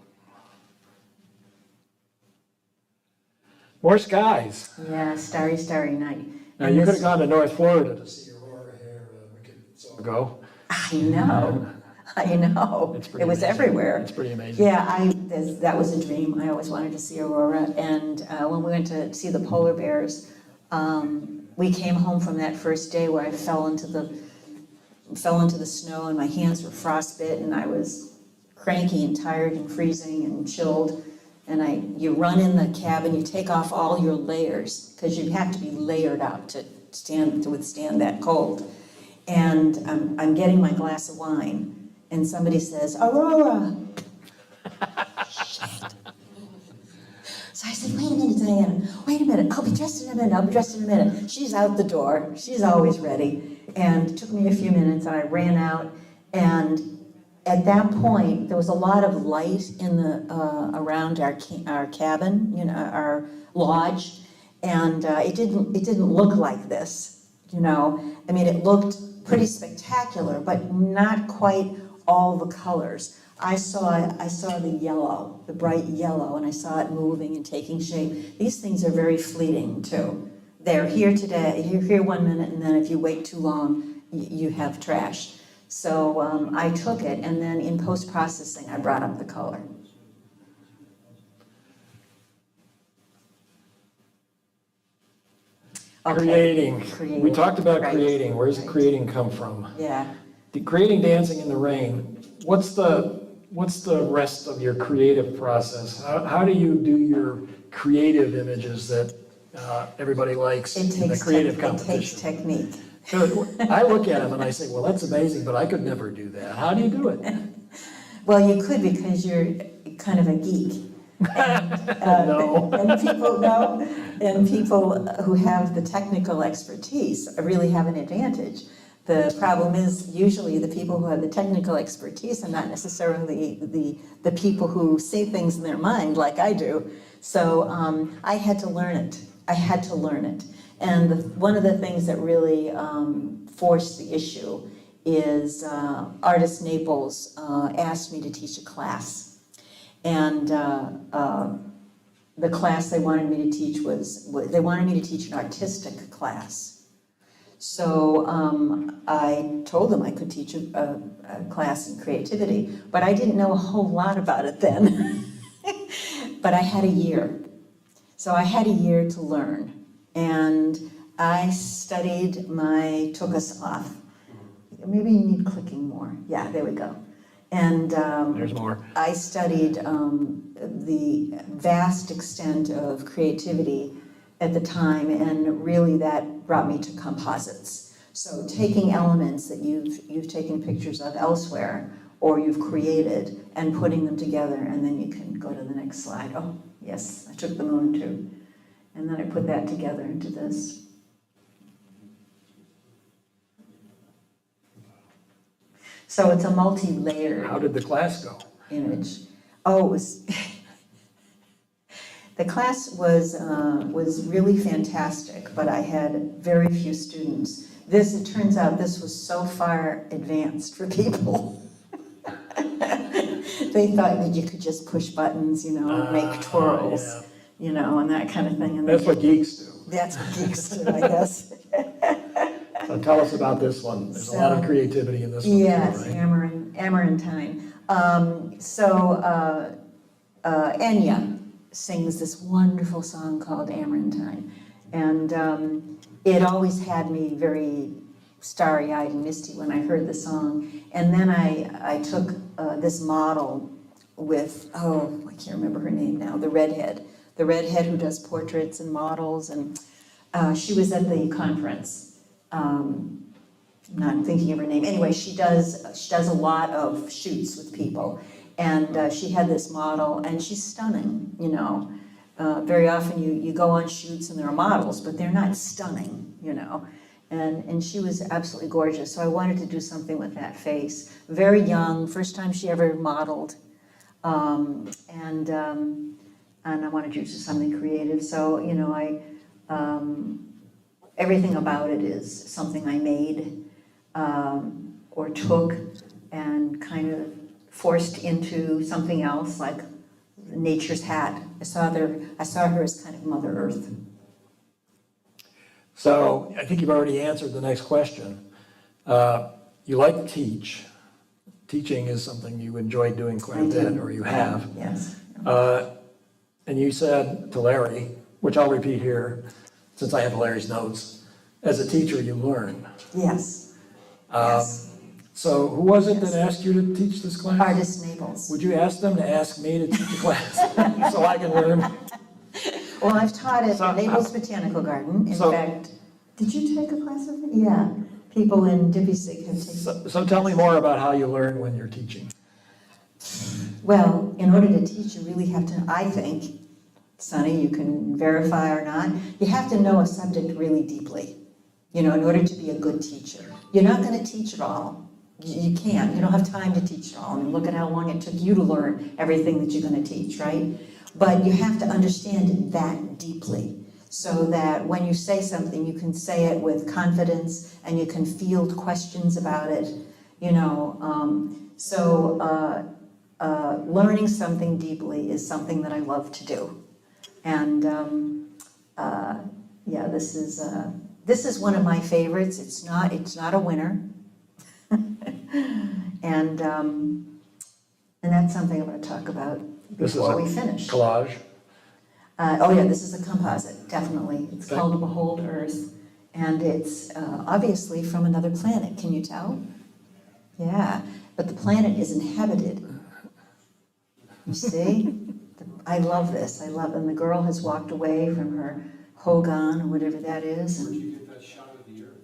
More skies. Yeah, starry, starry night. Now, And you could this- have gone to North Florida to see Aurora here a week or so ago. I know, I know. It's pretty It was amazing. everywhere. It's pretty amazing. Yeah, that was a dream. I always wanted to see Aurora. And when we went to see the polar bears, we came home from that first day where I fell into the snow and my hands were frostbit and I was cranky and tired and freezing and chilled. And you run in the cabin, you take off all your layers because you have to be layered up to withstand that cold. And I'm getting my glass of wine and somebody says, Aurora. Shit. So I said, wait a minute, Diana, wait a minute, I'll be dressed in a minute. She's out the door, she's always ready. And it took me a few minutes and I ran out, and at that point, there was a lot of light in around our cabin, you know, our lodge, and it didn't look like this, you know. I mean, it looked pretty spectacular, but not quite all the colors. I saw the yellow, the bright yellow, and I saw it moving and taking shape. These things are very fleeting too. They're here today, you're here 1 minute, and then if you wait too long, you have trash. So I took it, and then in post-processing, I brought up the color. Okay. Creating. We talked about Right. creating. Where's Right. creating come from? Yeah. The creating Dancing in the Rain, what's the rest of your creative process? How do you do your creative images that everybody likes in the creative It competition? takes technique. So I look at them and I say, well, that's amazing, but I could never do that. How do you do it? Well, you could because you're kind of a geek. And, No. and people who have the technical expertise really have an advantage. The problem is usually the people who have the technical expertise are not necessarily the people who say things in their mind like I do. So I had to learn it. And one of the things that really forced the issue is Artist Naples asked me to teach a class. And the class they wanted me to teach they wanted me to teach an artistic class. So I told them I could teach a class in creativity, but I didn't know a whole lot about it then. But I had a year. So I had a year to learn. And I took us off. Maybe you need clicking more. Yeah, there we go. And There's more. I studied the vast extent of creativity at the time, and really that brought me to composites. So taking elements that you've taken pictures of elsewhere, or you've created, and putting them together, and then you can go to the next slide. Oh, yes, I took the moon too. And then I put that together into this. So it's a multi-layered How did the class go? image. Oh, it was, The class was really fantastic, but I had very few students. It turns out this was so far advanced for people. They thought that you could just push buttons, make twirls, yeah. And that kind of thing. And That's what geeks do. that's what geeks do, I guess. So tell us about this one. There's a lot of creativity in this one. Yes, too, right? Amarantine. Enya sings this wonderful song called Amarantine. And it always had me very starry-eyed and misty when I heard the song. And then I took this model with, I can't remember her name now, the redhead who does portraits and models. And she was at the conference. Not thinking of her name. Anyway, she does a lot of shoots with people. And she had this model, and she's stunning, Very often you go on shoots and there are models, but they're not stunning, And she was absolutely gorgeous. So I wanted to do something with that face. Very young, first time she ever modeled. And I wanted to do something creative. So, everything about it is something I made or took and kind of forced into something else, like nature's hat. I saw her as kind of Mother Earth. So I think you've already answered the next question. You like to teach. Teaching is something you enjoy doing quite a bit, or you have. Yes. And you said to Larry, which I'll repeat here, since I have Larry's notes, as a teacher, you learn. Yes. Yes. So who was it that asked you to teach this class? Artist Naples. Would you ask them to ask me to teach a class so I can learn? Well, I've taught at Naples Botanical Garden. In fact, did you take a class of it? Yeah. People in DPPI-SIG have taken. So tell me more about how you learn when you're teaching. Well, in order to teach, you really have to, I think, Sonny, you can verify or not, you have to know a subject really deeply, in order to be a good teacher. You're not going to teach it all. You can't. You don't have time to teach it all. I mean, look at how long it took you to learn everything that you're going to teach, right? But you have to understand it that deeply so that when you say something, you can say it with confidence and you can field questions about it, learning something deeply is something that I love to do. And this is one of my favorites. It's not a winner. And that's something I'm going to talk about before we finish. Collage. This is a composite, definitely. It's called Behold Earth, and it's obviously from another planet. Can you tell? Yeah, but the planet is inhabited. You see? I love this. And the girl has walked away from her Hogan, or whatever that is. Where did you get that shot of the Earth?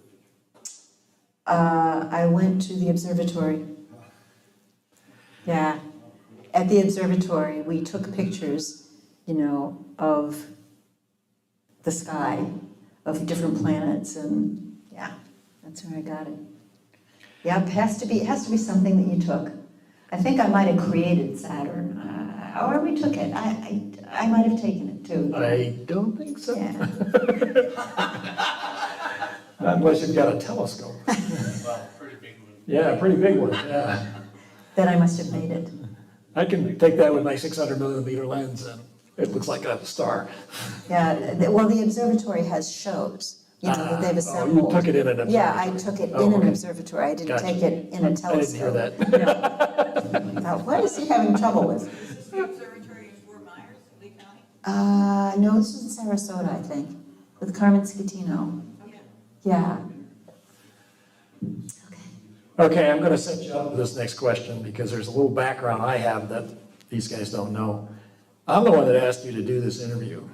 I went to the observatory. Yeah. At the observatory, we took pictures, of the sky, of different planets, and yeah, that's where I got it. Yeah, it has to be something that you took. I think I might have created Saturn, or we took it. I might have taken it too. I don't think so. Yeah. Unless you've got a telescope. Well, pretty big one. Yeah, a pretty big one, yeah. Then I must have made it. I can take that with my 600 millimeter lens and it looks like a star. Yeah, the observatory has shows, that they've assembled. You took it in an observatory. Yeah, I took it in an observatory. I didn't Gotcha. take it in a telescope. I didn't hear that. Now, what is he having trouble with? Is this the observatory in Fort Myers, Lee County? No, this was in Sarasota, I think, with Carmen Scatino. Okay. Yeah. Okay, I'm gonna set you up with this next question because there's a little background I have that these guys don't know. I'm the one that asked you to do this interview,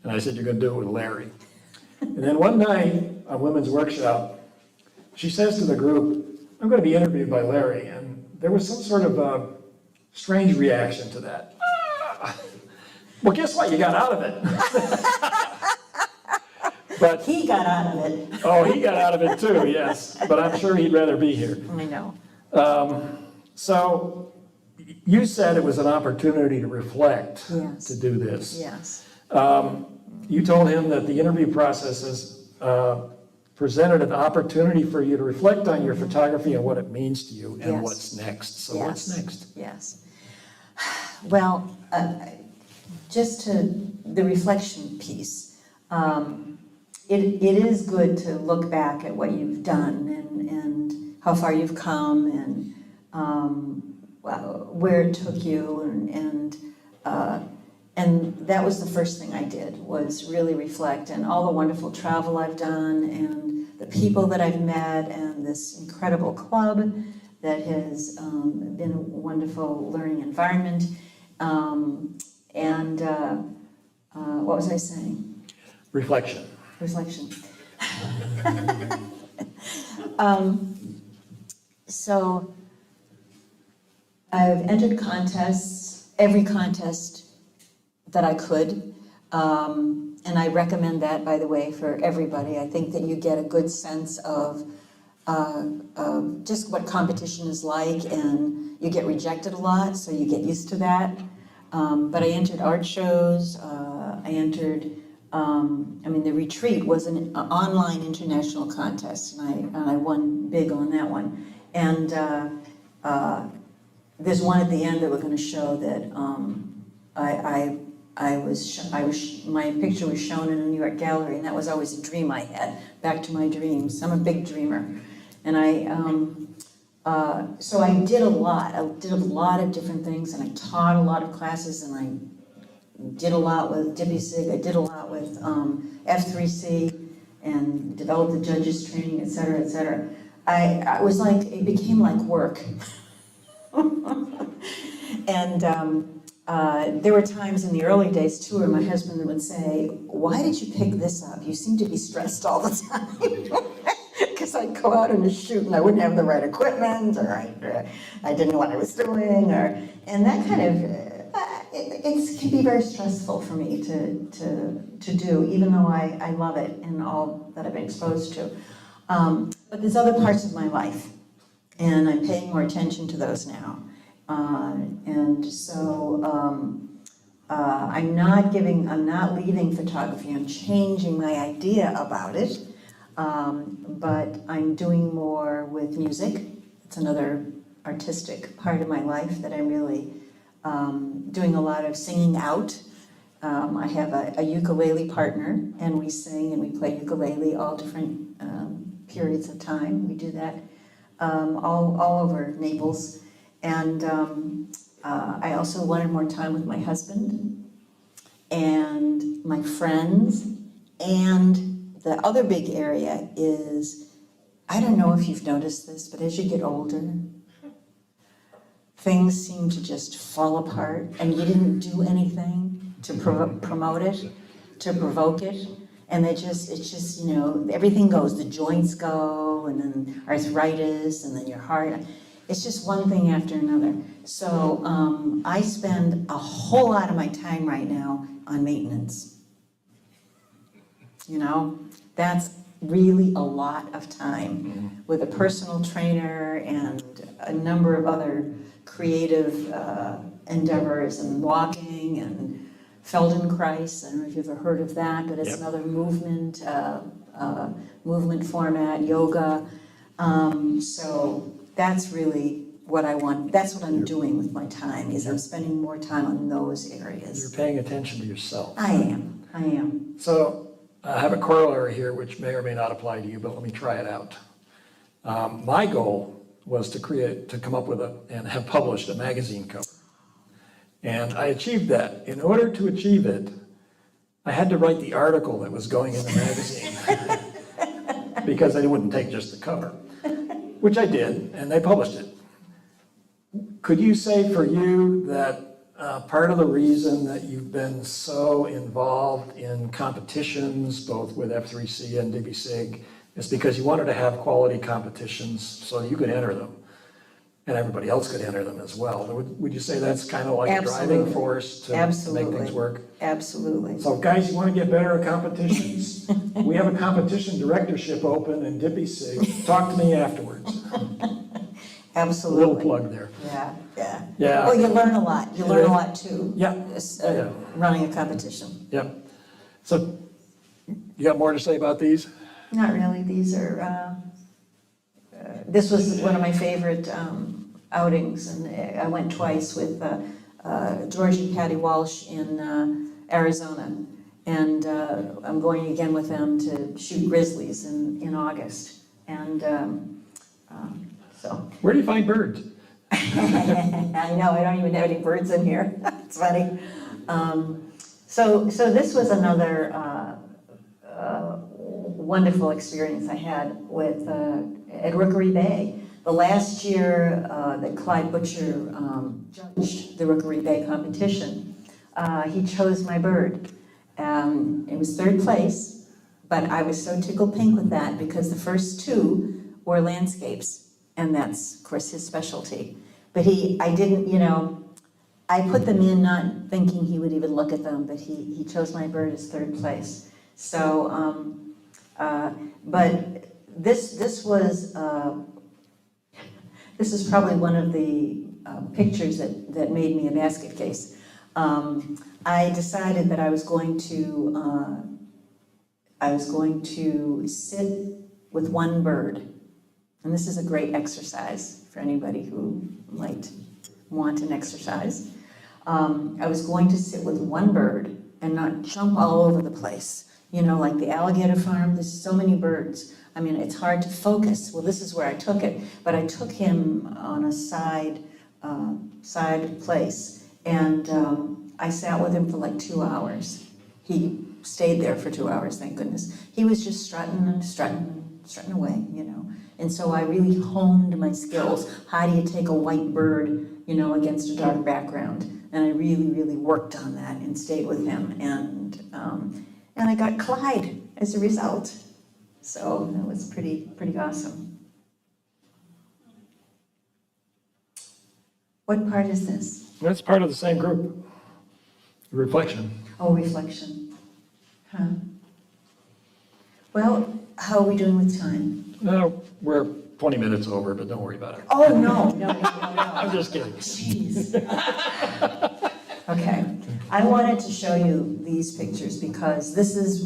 and I said you're gonna do it with Larry. And then one night, on Women's Workshop, she says to the group, I'm gonna be interviewed by Larry, and there was some sort of strange reaction to that. Well, guess what? You got out of it. But He got out of it. oh, he got out of it too, yes. But I'm sure he'd rather be here. I know. So you said it was an opportunity to reflect, Yes. to do this. Yes. You told him that the interview process has presented an opportunity for you to reflect on your photography and what it means to you and Yes. what's next. So what's Yes. next? Yes. Well, just to the reflection piece, it is good to look back at what you've done and how far you've come and where it took you and that was the first thing I did, was really reflect, and all the wonderful travel I've done and the people that I've met and this incredible club that has been a wonderful learning environment. What was I saying? Reflection. Reflection. So I've entered contests, every contest that I could, and I recommend that, by the way, for everybody. I think that you get a good sense of just what competition is like, and you get rejected a lot, so you get used to that. But I entered art shows, I entered, the retreat was an online international contest, and I won big on that one. And there's one at the end that we're going to show that my picture was shown in a New York gallery, and that was always a dream I had. Back to my dreams. I'm a big dreamer, and so I did a lot. I did a lot of different things, and I taught a lot of classes, and I did a lot with DPPI-SIG. I did a lot with F3C, and developed the judges training, et cetera, et cetera. I was like, it became like work. And there were times in the early days too where my husband would say, "Why did you pick this up? You seem to be stressed all the time." Because I'd go out on a shoot and I wouldn't have the right equipment, or I didn't know what I was doing, and that kind of it can be very stressful for me to do, even though I love it and all that I've been exposed to. But there's other parts of my life, and I'm paying more attention to those now. And so I'm not leaving photography, I'm changing my idea about it, but I'm doing more with music. It's another artistic part of my life that I'm really doing a lot of singing out. I have a ukulele partner, and we sing and we play ukulele all different periods of time. We do that all over Naples. And I also wanted more time with my husband and my friends. And the other big area is, I don't know if you've noticed this, but as you get older, things seem to just fall apart, and you didn't do anything to promote it, to provoke it. And it's just, everything goes, the joints go, and then arthritis, and then your heart. It's just one thing after another. So I spend a whole lot of my time right now on maintenance. That's really a lot of time with a personal trainer and a number of other creative endeavors, and walking and Feldenkrais. I don't know if you've ever heard of that, but it's another movement format, yoga. So that's really what I want. That's what I'm doing with my time, is I'm spending more time on those areas. You're paying attention to yourself. I am. So I have a corollary here, which may or may not apply to you, but let me try it out. My goal was to come up with and have published a magazine cover. And I achieved that. In order to achieve it, I had to write the article that was going in the magazine because they wouldn't take just the cover, which I did, and they published it. Could you say for you that part of the reason that you've been so involved in competitions, both with F3C and DPPI-SIG, is because you wanted to have quality competitions so you could enter them, and everybody else could enter them as well? Would you say that's kind of like a driving force to make things work? Absolutely. So guys, you want to get better at competitions? We have a competition directorship open in DPPI-SIG. Talk to me afterwards. Absolutely. A little plug there. Yeah. Yeah. Well, you learn a lot. You learn a lot too. Yeah. Running a competition. Yep. So you got more to say about these? Not really, these are, this was one of my favorite outings, and I went twice with George and Patty Walsh in Arizona, and I'm going again with them to shoot grizzlies in August, and so. Where do you find birds? I know, I don't even have any birds in here, it's funny. So this was another wonderful experience I had with at Rookery Bay. The last year that Clyde Butcher judged the Rookery Bay competition, he chose my bird. It was third place, but I was so tickled pink with that because the first two were landscapes, and that's, of course, his specialty. But I didn't, I put them in not thinking he would even look at them, but he chose my bird as third place. So, but this was probably one of the pictures that made me a basket case. I decided that I was going to sit with one bird, and this is a great exercise for anybody who might want an exercise. I was going to sit with one bird and not jump all over the place. Like the alligator farm, there's so many birds. I mean, it's hard to focus. Well, this is where I took it, but I took him on a side place, and I sat with him for like 2 hours. He stayed there for 2 hours, thank goodness. He was just strutting away, And so I really honed my skills. How do you take a white bird, against a dark background? And I really, really worked on that and stayed with him. And I got Clyde as a result. So that was pretty awesome. What part is this? That's part of the same group. Reflection. Oh, reflection. Huh. Well, how are we doing with time? No, we're 20 minutes over, but don't worry about it. Oh, no. I'm just kidding. Jeez. Okay, I wanted to show you these pictures because this is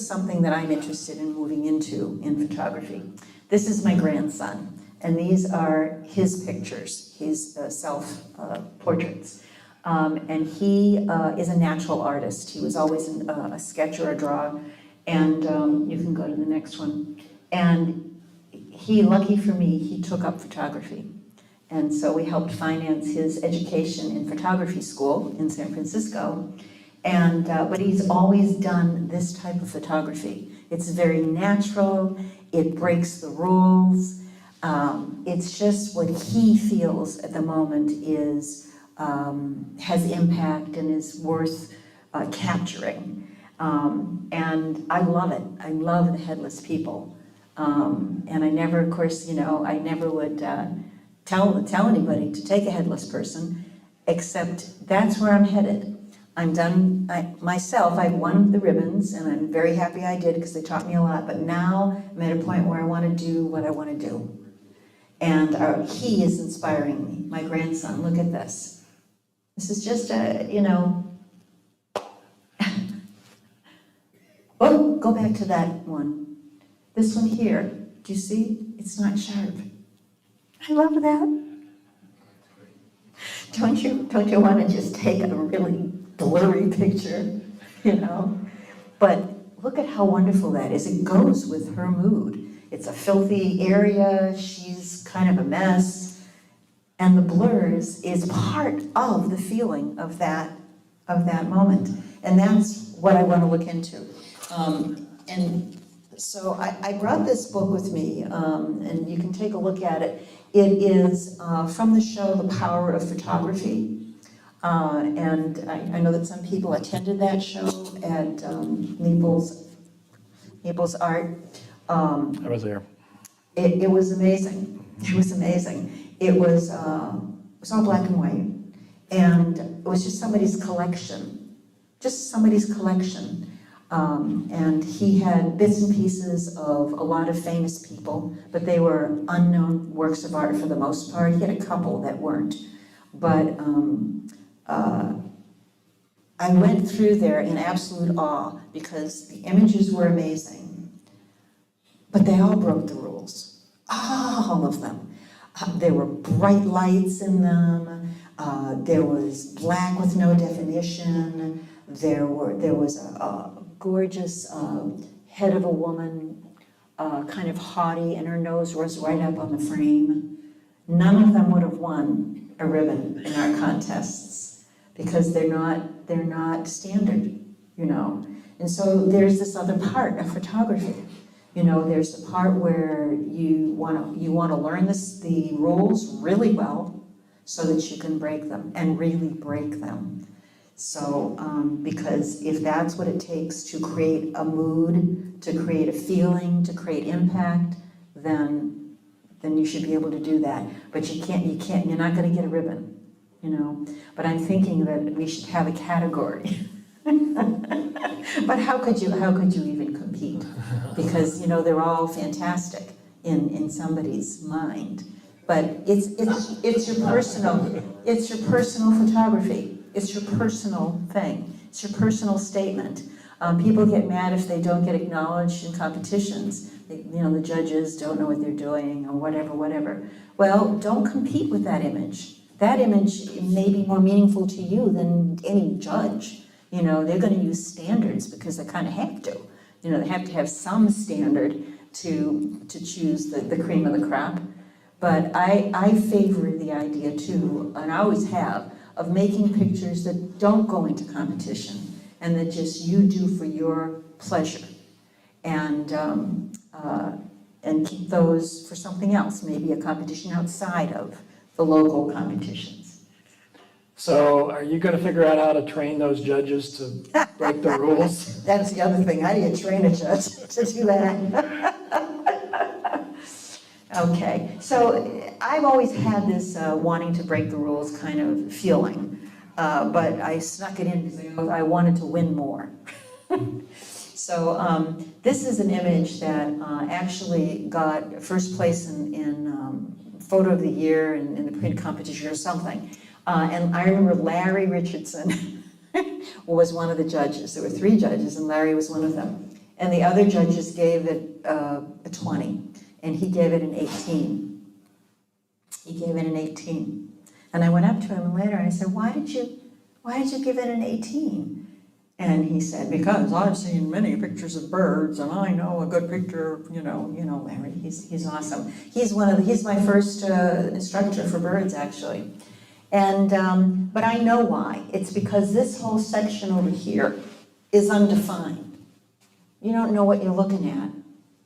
something that I'm interested in moving into in photography. This is my grandson, and these are his pictures, his self-portraits. And he is a natural artist. He was always a sketcher or a drawer, and you can go to the next one. And lucky for me, he took up photography. And so we helped finance his education in photography school in San Francisco. And, but he's always done this type of photography. It's very natural, it breaks the rules. It's just what he feels at the moment has impact and is worth capturing. And I love it. I love the headless people. And I never, of course, I never would tell anybody to take a headless person, except that's where I'm headed. I'm done, I've won the ribbons, and I'm very happy I did because they taught me a lot, but now I'm at a point where I want to do what I want to do. And he is inspiring me, my grandson. Look at this. This is just oh, go back to that one. This one here, do you see? It's not sharp. I love that. Don't you want to just take a really blurry picture, But look at how wonderful that is. It goes with her mood. It's a filthy area, she's kind of a mess, and the blurs is part of the feeling of that moment. And that's what I want to look into. And so I brought this book with me, and you can take a look at it. It is from the show, The Power of Photography. And I know that some people attended that show at Naples Art. I was there. It was amazing. It was amazing. It was all black and white. And it was just somebody's collection. And he had bits and pieces of a lot of famous people, but they were unknown works of art for the most part. He had a couple that weren't. But I went through there in absolute awe because the images were amazing, but they all broke the rules, all of them. There were bright lights in them, there was black with no definition, there was a gorgeous head of a woman, kind of haughty, and her nose was right up on the frame. None of them would have won a ribbon in our contests because they're not standard, you know. And so there's this other part of photography. You know, there's the part where you want to learn the rules really well so that you can break them and really break them. So, because if that's what it takes to create a mood, to create a feeling, to create impact, then you should be able to do that. But you're not going to get a ribbon, you know. But I'm thinking that we should have a category. But how could you even compete? Because, you know, they're all fantastic in somebody's mind. But it's your personal photography. It's your personal thing. It's your personal statement. People get mad if they don't get acknowledged in competitions. You know, the judges don't know what they're doing or whatever. Well, don't compete with that image. That image may be more meaningful to you than any judge. You know, they're going to use standards because they kind of have to. You know, they have to have some standard to choose the cream of the crop. But I favor the idea too, and I always have, of making pictures that don't go into competition and that just you do for your pleasure. And keep those for something else, maybe a competition outside of the local competitions. So are you going to figure out how to train those judges to break the rules? That's the other thing. How do you train a judge to do that? Okay, so I've always had this wanting to break the rules kind of feeling, but I snuck it in because I wanted to win more. So this is an image that actually got first place in photo of the year in the print competition or something. And I remember Larry Richardson was one of the judges. There were 3 judges and Larry was one of them. And the other judges gave it a 20 and he gave it an 18. He gave it an 18. And I went up to him later and I said, why did you give it an 18? And he said, because I've seen many pictures of birds and I know a good picture, you know, Larry, he's awesome. He's my first instructor for birds actually. And, but I know why. It's because this whole section over here is undefined. You don't know what you're looking at,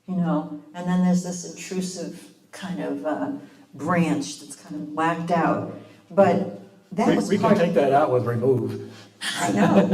you know, and then there's this intrusive kind of branch that's kind of blacked out. But that was We can take that out with remove. I know.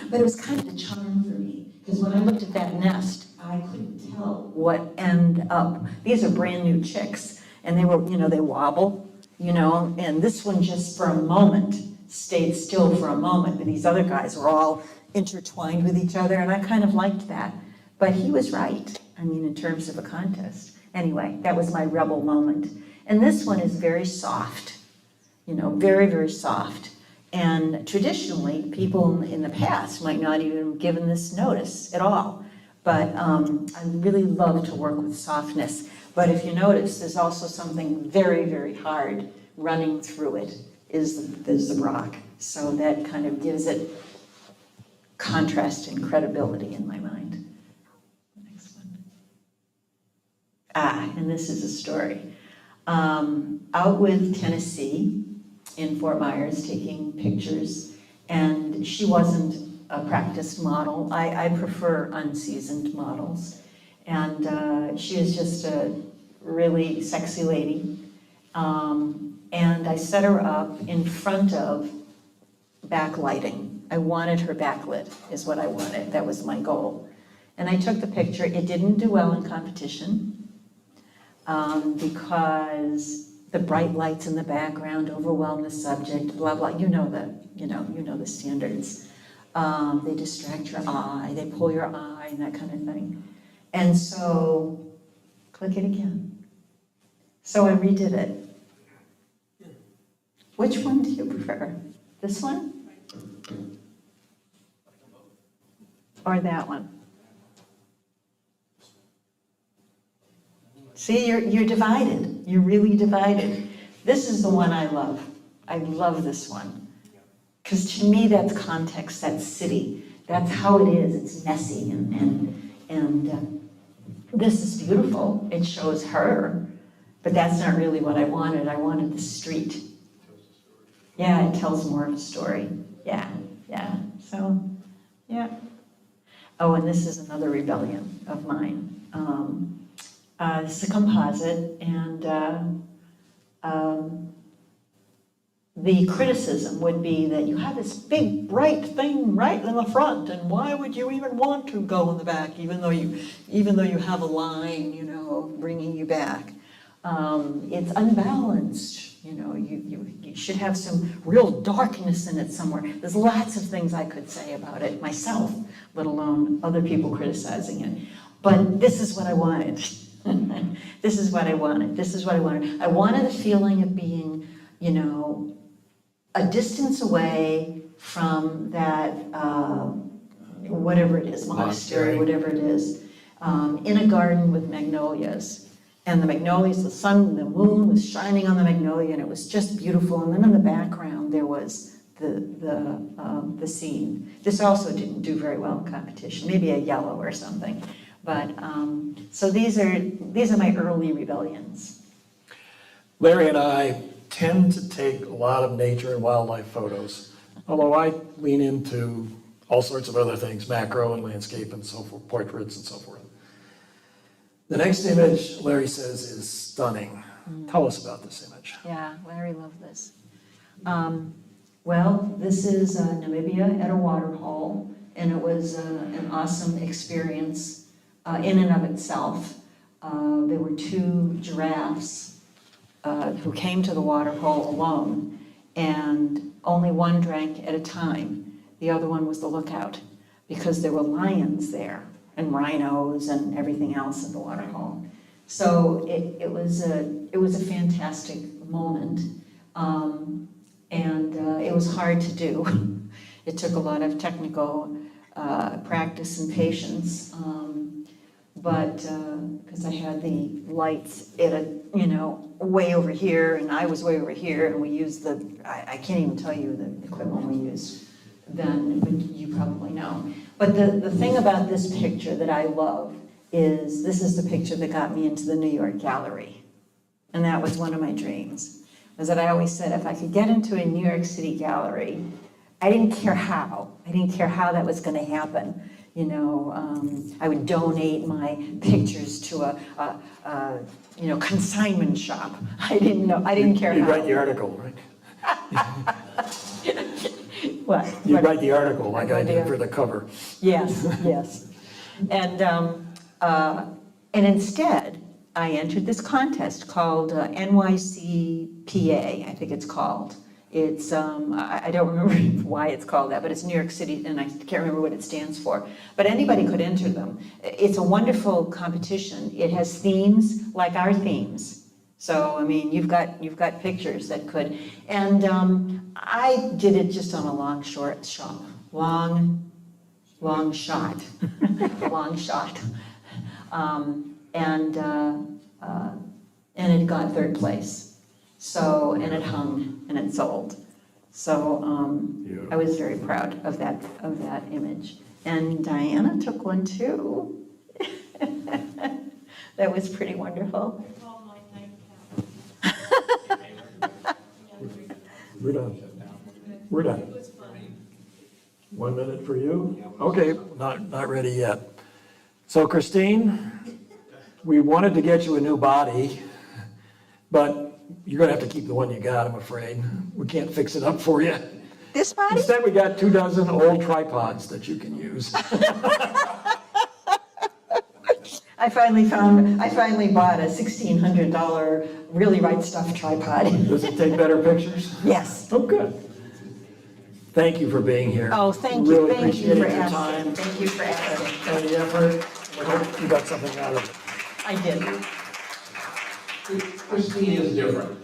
But it was kind of a charm for me, because when I looked at that nest, I couldn't tell what end up. These are brand new chicks, and they were, you know, they wobble, you know, and this one just for a moment stayed still for a moment, but these other guys were all intertwined with each other, and I kind of liked that. But he was right, I mean, in terms of a contest. Anyway, that was my rebel moment. And this one is very soft, you know, very, very soft. And traditionally, people in the past might not even have given this notice at all. But I really love to work with softness. But if you notice, there's also something very, very hard running through it, is the rock. So that kind of gives it contrast and credibility in my mind. Next one. And this is a story. Out with Tennessee, in Fort Myers taking pictures, and she wasn't a practiced model. I prefer unseasoned models. And she was just a really sexy lady. And I set her up in front of backlighting. I wanted her backlit, is what I wanted. That was my goal. And I took the picture. It didn't do well in competition because the bright lights in the background overwhelm the subject, blah, blah. You know the standards. They distract your eye, they pull your eye, and that kind of thing. And so, click it again. So I redid it. Which one do you prefer? This one? Or that one? See, you're divided. You're really divided. This is the one I love. I love this one. Because to me, that's context, that's city. That's how it is. It's messy and this is beautiful. It shows her, but that's not really what I wanted. I wanted the street. Yeah, it tells more of a story. Yeah. So, yeah. Oh, and this is another rebellion of mine. This is a composite, and the criticism would be that you have this big bright thing right in the front, and why would you even want to go in the back, even though you have a line, bringing you back. It's unbalanced, you should have some real darkness in it somewhere. There's lots of things I could say about it myself, let alone other people criticizing it. But this is what I wanted. This is what I wanted. I wanted a feeling of being, a distance away from that, whatever it is, monastery, whatever it is, in a garden with magnolias. And the magnolias, the sun, the moon was shining on the magnolia, and it was just beautiful. And then in the background, there was the scene. This also didn't do very well in competition, maybe a yellow or something. But, so these are my early rebellions. Larry and I tend to take a lot of nature and wildlife photos, although I lean into all sorts of other things, macro and landscape and so forth, portraits and so forth. The next image, Larry says, is stunning. Tell us about this image. Yeah, Larry loved this. Well, this is Namibia at a waterhole, and it was an awesome experience in and of itself. There were 2 giraffes who came to the waterhole alone, and only one drank at a time. The other one was the lookout, because there were lions there, and rhinos and everything else at the waterhole. So it was a fantastic moment, and it was hard to do. It took a lot of technical practice and patience, but because I had the lights at way over here, and I was way over here, and we used I can't even tell you the equipment we used then, but you probably know. But the thing about this picture that I love is this is the picture that got me into the New York Gallery. And that was one of my dreams, was that I always said if I could get into a New York City gallery, I didn't care how that was going to happen. I would donate my pictures to a consignment shop. I didn't care how. You write the article, right? What? You write the article like I did for the cover. Yes. And instead, I entered this contest called NYCPA, I think it's called. It's, I don't remember why it's called that, but it's New York City, and I can't remember what it stands for. But anybody could enter them. It's a wonderful competition. It has themes like our themes. So, I mean, you've got pictures that could, and I did it just on a long shot, and it got 3rd place. So, and it hung and it sold. So I was very proud of that image. And Diana took one too. That was pretty wonderful. We're done. We're done. 1 minute for you? Okay, not ready yet. So Christine, we wanted to get you a new body, but you're gonna have to keep the one you got, I'm afraid. We can't fix it up for you. This body? Instead, we got 24 old tripods that you can use. I finally bought a $1,600 Really Right Stuff tripod. Does it take better pictures? Yes. Oh, good. Thank you for being here. Oh, thank you. Really Thank you appreciated for your asking. time Thank you for asking. and the effort. I hope you got something out of it. I did. Christine is different.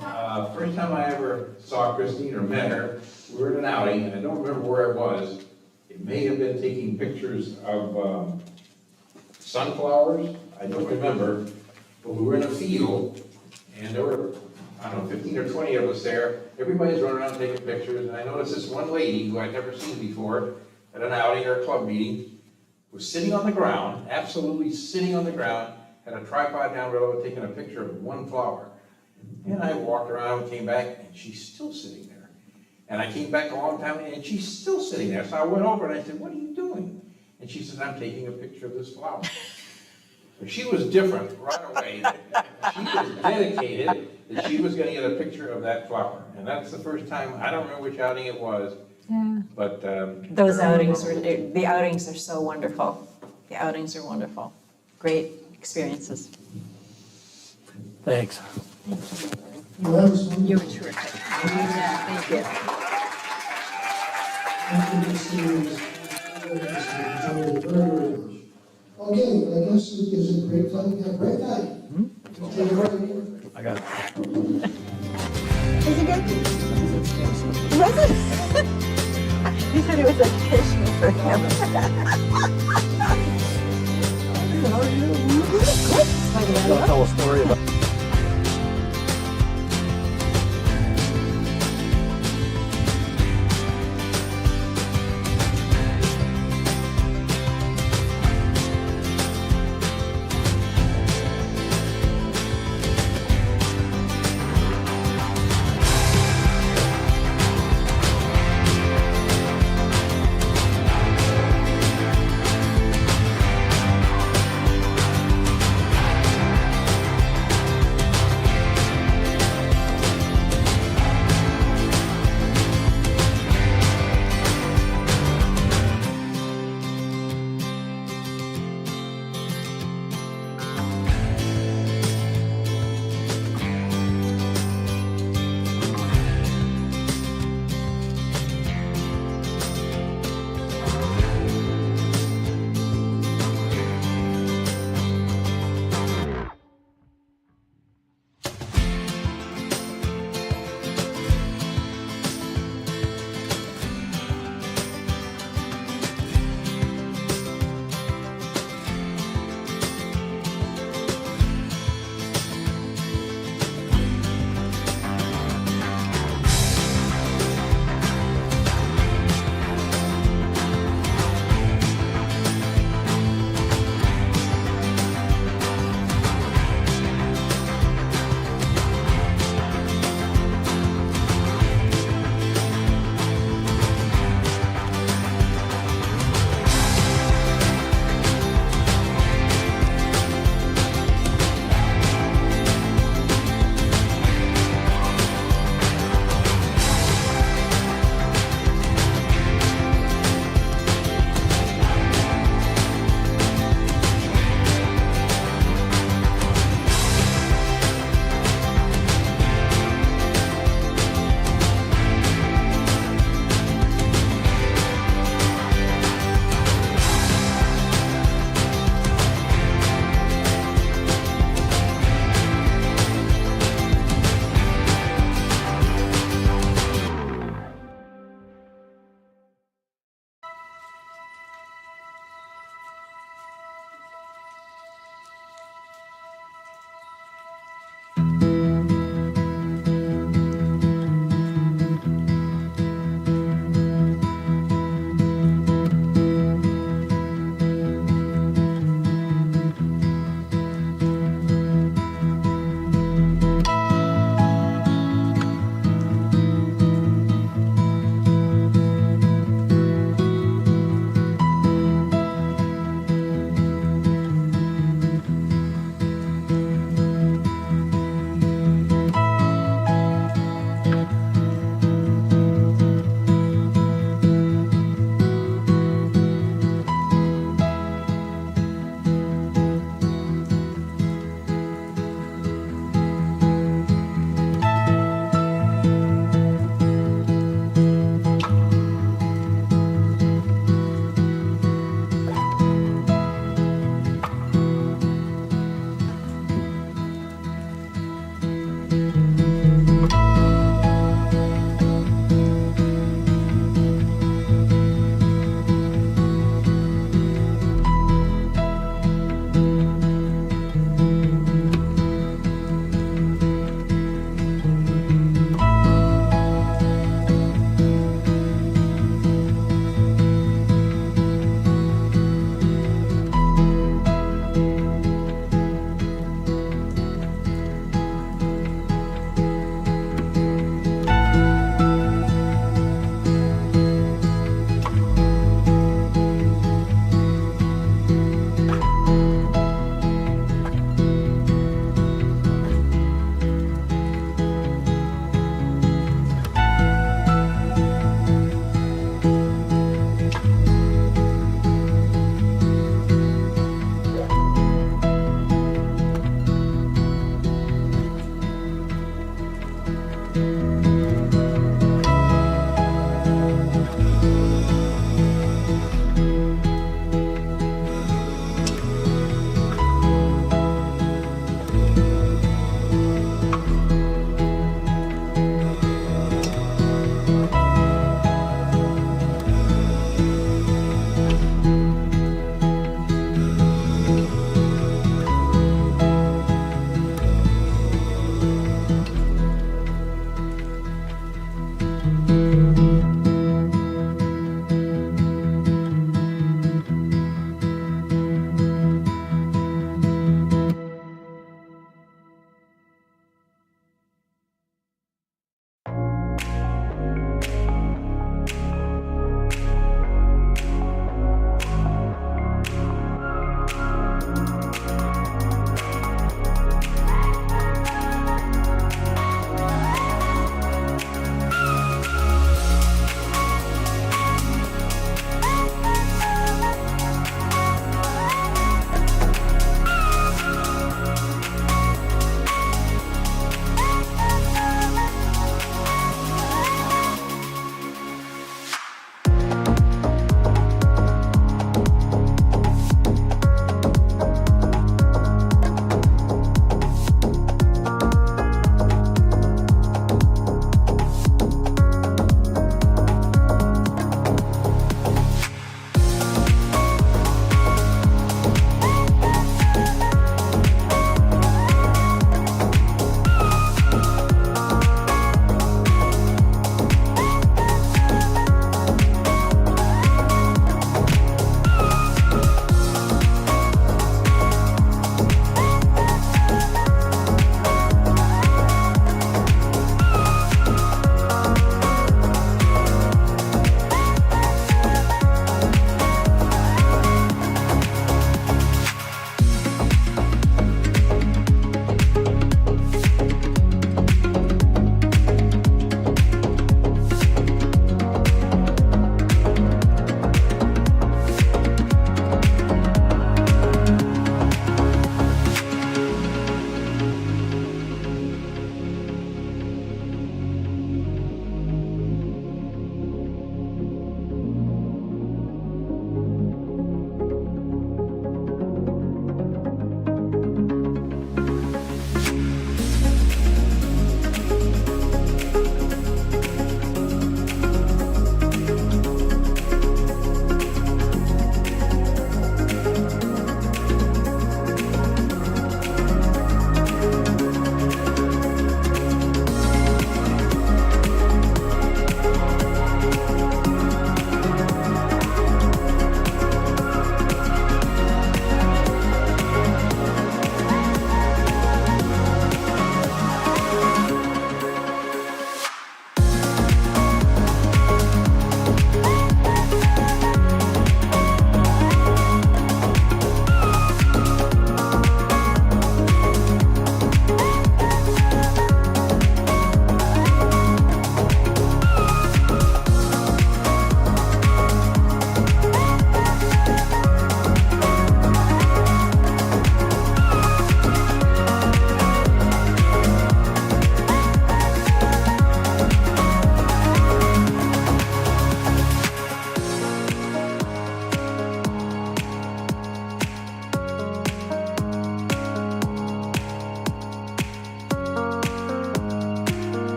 First time I ever saw Christine or met her, we were at an outing, and I don't remember where it was. It may have been taking pictures of sunflowers, I don't remember, but we were in a field, and there were, I don't know, 15 or 20 of us there. Everybody's running around taking pictures, and I noticed this one lady who I'd never seen before at an outing or a club meeting was sitting on the ground, absolutely sitting on the ground, had a tripod down below taking a picture of one flower. And I walked around, came back, and she's still sitting there. And I came back a long time, and she's still sitting there. So I went over and I said, "What are you doing?" And she said, "I'm taking a picture of this flower." So she was different right away. She was dedicated that she was going to get a picture of that flower. And that's the first time, I don't remember which outing it was, Yeah. but. Those outings were, the outings are so wonderful. The outings are wonderful. Great experiences. Thanks. Well, that was fun. You were terrific. Yeah, thank you. Thank you, Christine. Enjoyed it very much. Okay, I guess is it break time? Yeah, break time. Take a break. I got it. Is it good? Was it? You said it was a fish for him. Don't tell a story about.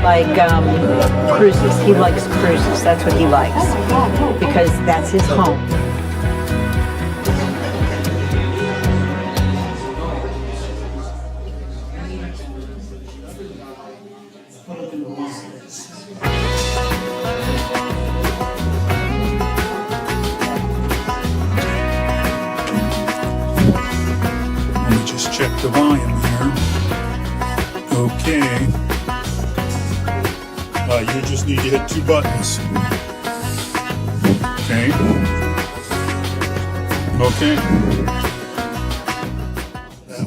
like cruises. He likes cruises. That's what he likes because that's his home. Let me just check the volume here. Okay. You just need to hit 2 buttons. Okay. Okay.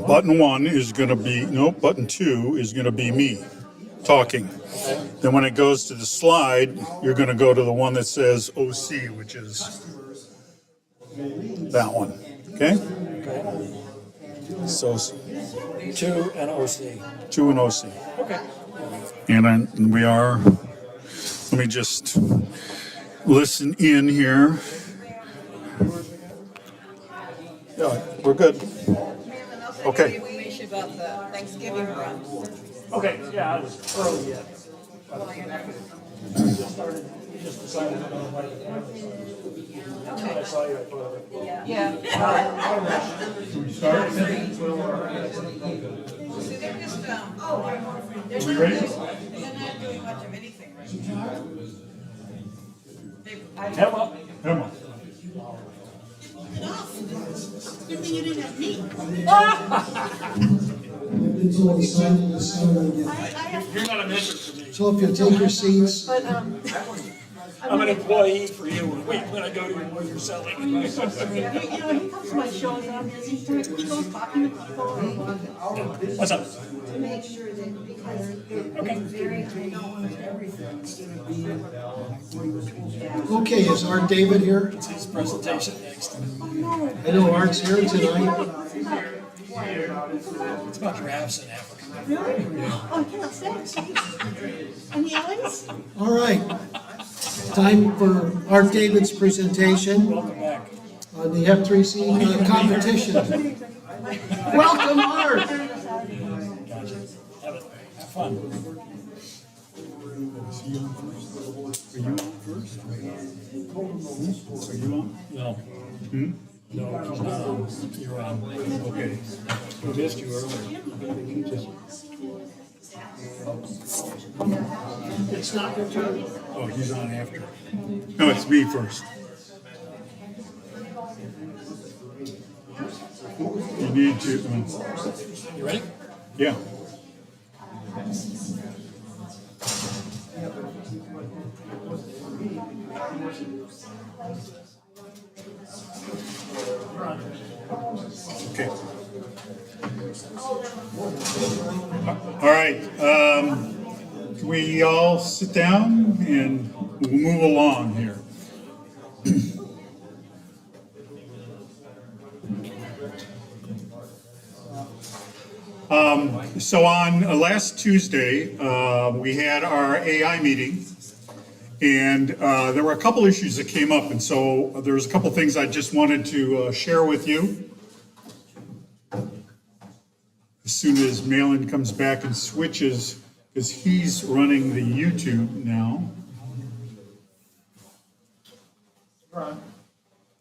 Button 1 is going to be, no, button 2 is going to be me talking. Then when it goes to the slide, you're going to go to the one that says OC, which is that one. Okay? So 2 and OC. 2 and OC. Okay. And we are, let me just listen in here. Yeah, we're good. Okay. Information about the Thanksgiving run. Okay, yeah, I was early yet. Just started, just decided to go right now. I saw you, I thought of it. Yeah. Should we start? So they're just, they're not ready? doing much of anything right now. Emma, Come on. Good thing you didn't have me. you're not a mentor for me. So if you take your seats, But, I'm an employee for you. Wait, when I go to what you're selling. you know, he comes to my shows and he goes talking to people What's up? to make sure that, because they're very known to everything. okay, is Art David here? It's his presentation next. I know Art's here tonight. It's about giraffes in Africa. Really? Oh, I cannot say. Any others? All right. Time for Art David's presentation Welcome back. on the F3C competition. Welcome, Art. Gotcha. Have fun. Are you on first? Are you on? No. Hmm? No, he's not on. You're on. Okay. We missed you earlier. It's not your turn. Oh, he's on after. No, it's me first. You need to, You ready? yeah. Okay. All right. Can we all sit down and we'll move along here? So on last Tuesday, we had our AI meeting, and there were a couple issues that came up, and so there was a couple things I just wanted to share with you. As soon as Malin comes back and switches, because he's running the YouTube now.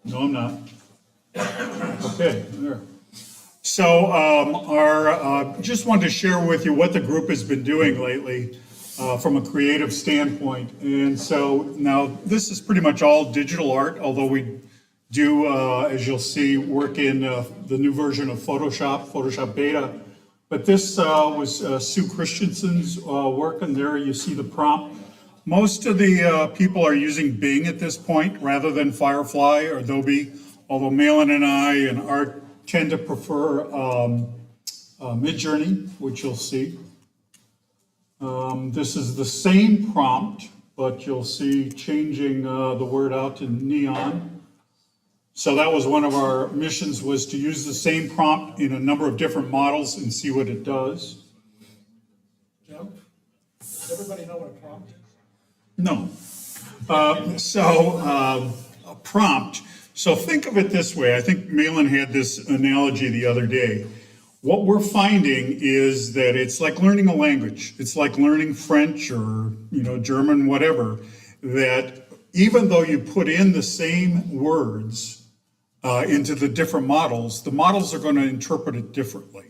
No, I'm not. Okay, there. So just wanted to share with you what the group has been doing lately from a creative standpoint. And so now this is pretty much all digital art, although we do, as you'll see, work in the new version of Photoshop Beta. But this was Sue Christensen's work, and there you see the prompt. Most of the people are using Bing at this point rather than Firefly or Adobe, although Malin and I and Art tend to prefer Midjourney, which you'll see. This is the same prompt, but you'll see changing the word out to neon. So that was one of our missions, was to use the same prompt in a number of different models and see what it does. Joe? Does everybody know what a prompt is? No. A prompt. So think of it this way. I think Malin had this analogy the other day. what we're finding is that it's like learning a language. It's like learning French or, German, whatever, that even though you put in the same words into the different models, the models are going to interpret it differently.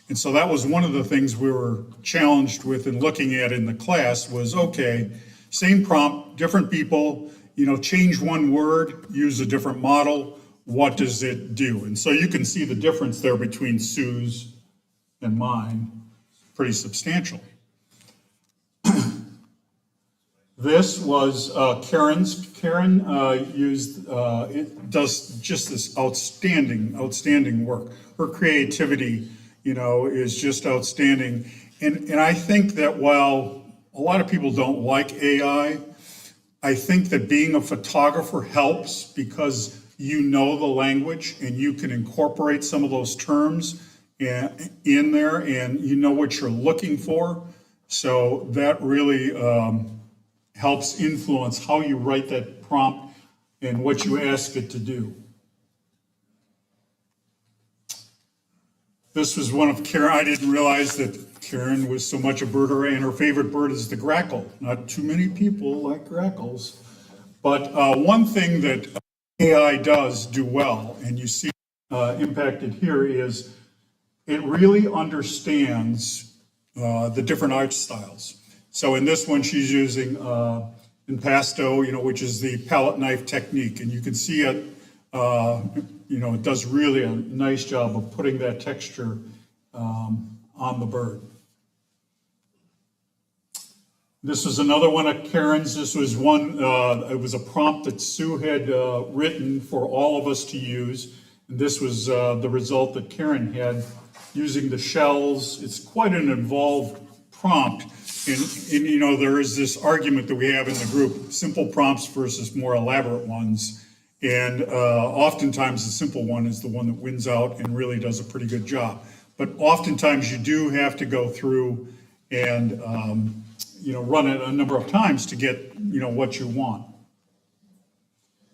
And so that was one of the things we were challenged with and looking at in the class was, okay, same prompt, different people, change one word, use a different model, what does it do? And so you can see the difference there between Sue's and mine, pretty substantial. This was Karen's. Karen it does just this outstanding work. Her creativity, is just outstanding. And I think that while a lot of people don't like AI, I think that being a photographer helps because you know the language and you can incorporate some of those terms in there and you know what you're looking for. So that really helps influence how you write that prompt and what you ask it to do. This was one of Karen. I didn't realize that Karen was so much a birder and her favorite bird is the grackle. Not too many people like grackles. But one thing that AI does do well, and you see impacted here, is it really understands the different art styles. So in this one, she's using impasto, which is the palette knife technique, and you can see it. It does really a nice job of putting that texture on the bird. This was another one of Karen's. This was one, it was a prompt that Sue had written for all of us to use. And this was the result that Karen had using the shells. It's quite an involved prompt. And there is this argument that we have in the group, simple prompts versus more elaborate ones. And oftentimes the simple one is the one that wins out and really does a pretty good job. But oftentimes you do have to go through and run it a number of times to get what you want.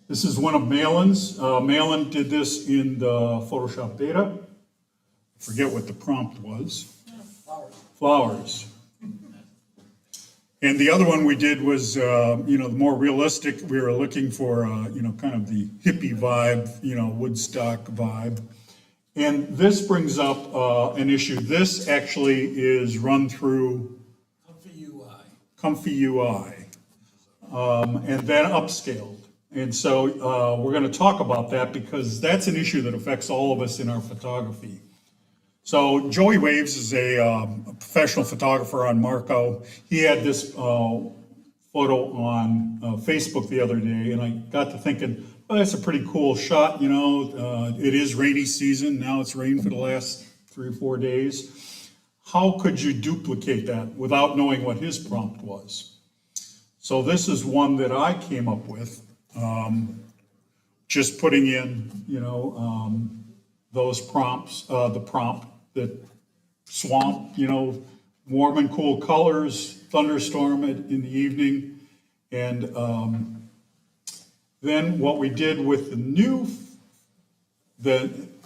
This is one of Malin's. Malin did this in the Photoshop beta. I forget what the prompt was. Flowers. And the other one we did was, the more realistic. We were looking for, kind of the hippie vibe, Woodstock vibe. And this brings up an issue. This actually is run through Comfy UI, and then upscaled. And so we're going to talk about that because that's an issue that affects all of us in our photography. So Joey Waves is a professional photographer on Marco. He had this photo on Facebook the other day, and I got to thinking, well, that's a pretty cool shot. It is rainy season. Now it's rained for the last 3 or 4 days. How could you duplicate that without knowing what his prompt was? So this is one that I came up with, just putting in, those prompts, the prompt that swamp, warm and cool colors, thunderstorm in the evening. And then what we did with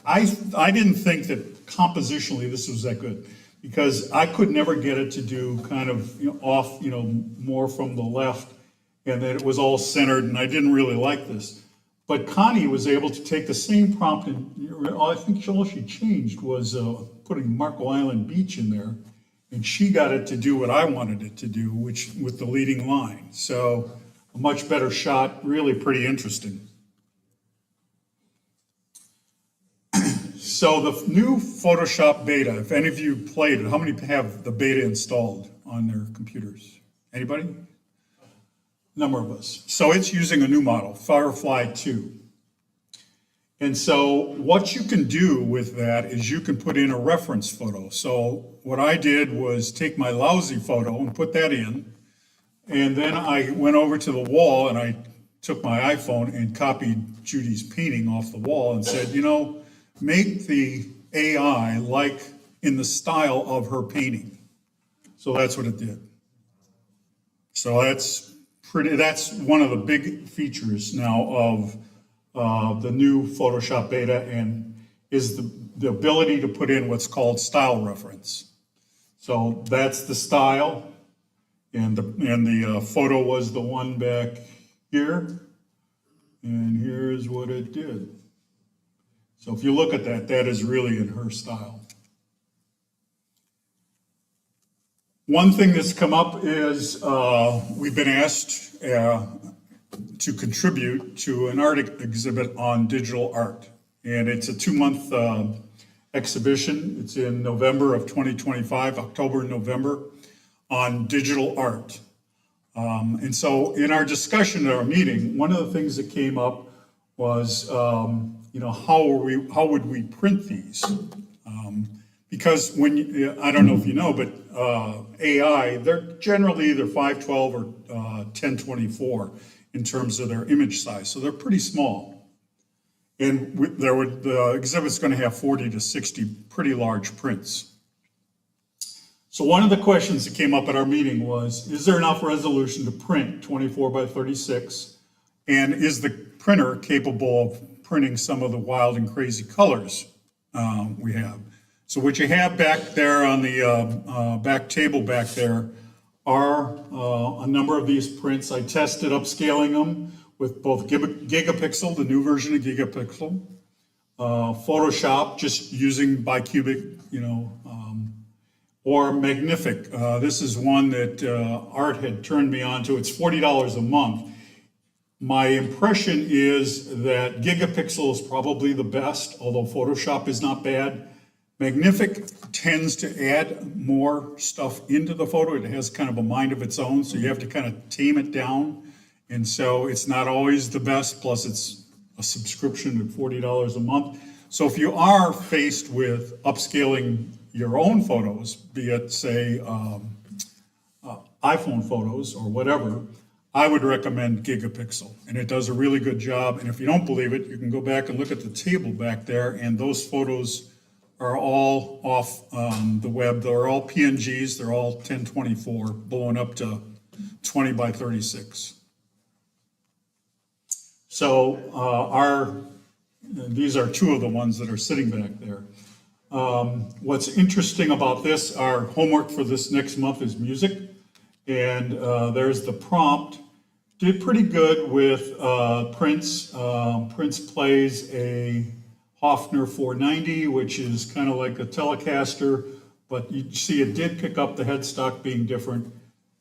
I didn't think that compositionally this was that good because I could never get it to do kind of off, more from the left and that it was all centered and I didn't really like this. But Connie was able to take the same prompt and I think all she changed was putting Marco Island Beach in there. And she got it to do what I wanted it to do, which with the leading line. So a much better shot, really pretty interesting. So the new Photoshop beta, if any of you played it, how many have the beta installed on their computers? Anybody? Number of us. So it's using a new model, Firefly 2. And so what you can do with that is you can put in a reference photo. So what I did was take my lousy photo and put that in. And then I went over to the wall and I took my iPhone and copied Judy's painting off the wall and said, make the AI like in the style of her painting. So that's what it did. So that's one of the big features now of the new Photoshop beta and is the ability to put in what's called style reference. So that's the style, and the photo was the one back here, and here's what it did. So if you look at that, that is really in her style. One thing that's come up is we've been asked to contribute to an art exhibit on digital art. And it's a 2-month exhibition. It's in November of 2025, October and November, on digital art. And so in our discussion at our meeting, one of the things that came up was, how would we print these? Because I don't know if you know, but AI, they're generally either 512 or 1024 in terms of their image size. So they're pretty small. And the exhibit's going to have 40 to 60 pretty large prints. So one of the questions that came up at our meeting was, is there enough resolution to print 24 by 36? And is the printer capable of printing some of the wild and crazy colors we have? So what you have back there on the back table back there are a number of these prints. I tested upscaling them with both Gigapixel, the new version of Gigapixel, Photoshop, just using bicubic, or Magnific. This is one that Art had turned me on to. It's $40 a month. My impression is that Gigapixel is probably the best, although Photoshop is not bad. Magnific tends to add more stuff into the photo. It has kind of a mind of its own, so you have to kind of tame it down. And so it's not always the best, plus it's a subscription at $40 a month. So if you are faced with upscaling your own photos, be it, say, iPhone photos or whatever, I would recommend Gigapixel, and it does a really good job. And if you don't believe it, you can go back and look at the table back there, and those photos are all off the web. They're all PNGs. They're all 1024, blowing up to 20 by 36. So these are two of the ones that are sitting back there. What's interesting about this, our homework for this next month is music. And there's the prompt. Did pretty good with Prince. Prince plays a Hofner 490, which is kind of like a Telecaster, but you see it did pick up the headstock being different.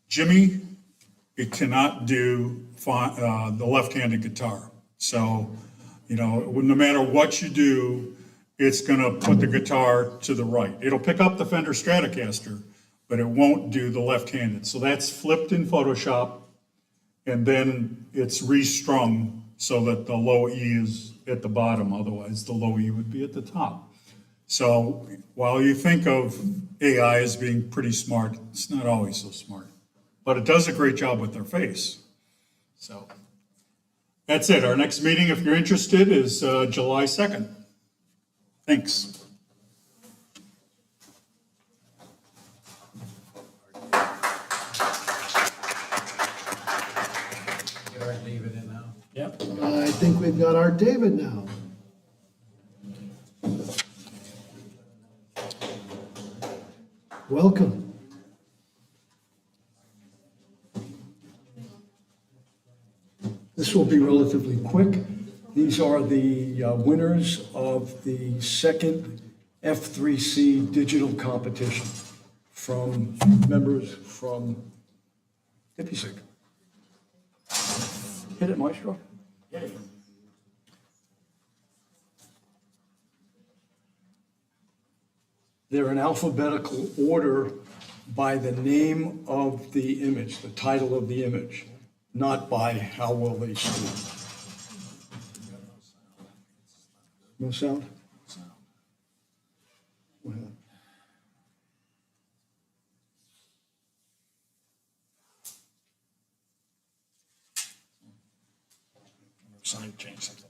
Jimmy, it cannot do the left-handed guitar. So, no matter what you do, it's gonna put the guitar to the right. It'll pick up the Fender Stratocaster, but it won't do the left-handed. So that's flipped in Photoshop, and then it's restrung so that the low E is at the bottom, otherwise the low E would be at the top. So while you think of AI as being pretty smart, it's not always so smart, but it does a great job with their face. So that's it. Our next meeting, if you're interested, is July 2nd. Thanks. Yep. I think we've got our David now. Welcome. This will be relatively quick. These are the winners of the second F3C digital competition from members from DPPI-SIG. Hit it, Maestro. They're in alphabetical order by the name of the image, the title of the image, not by how well they score. No sound? Go ahead. Sign change something.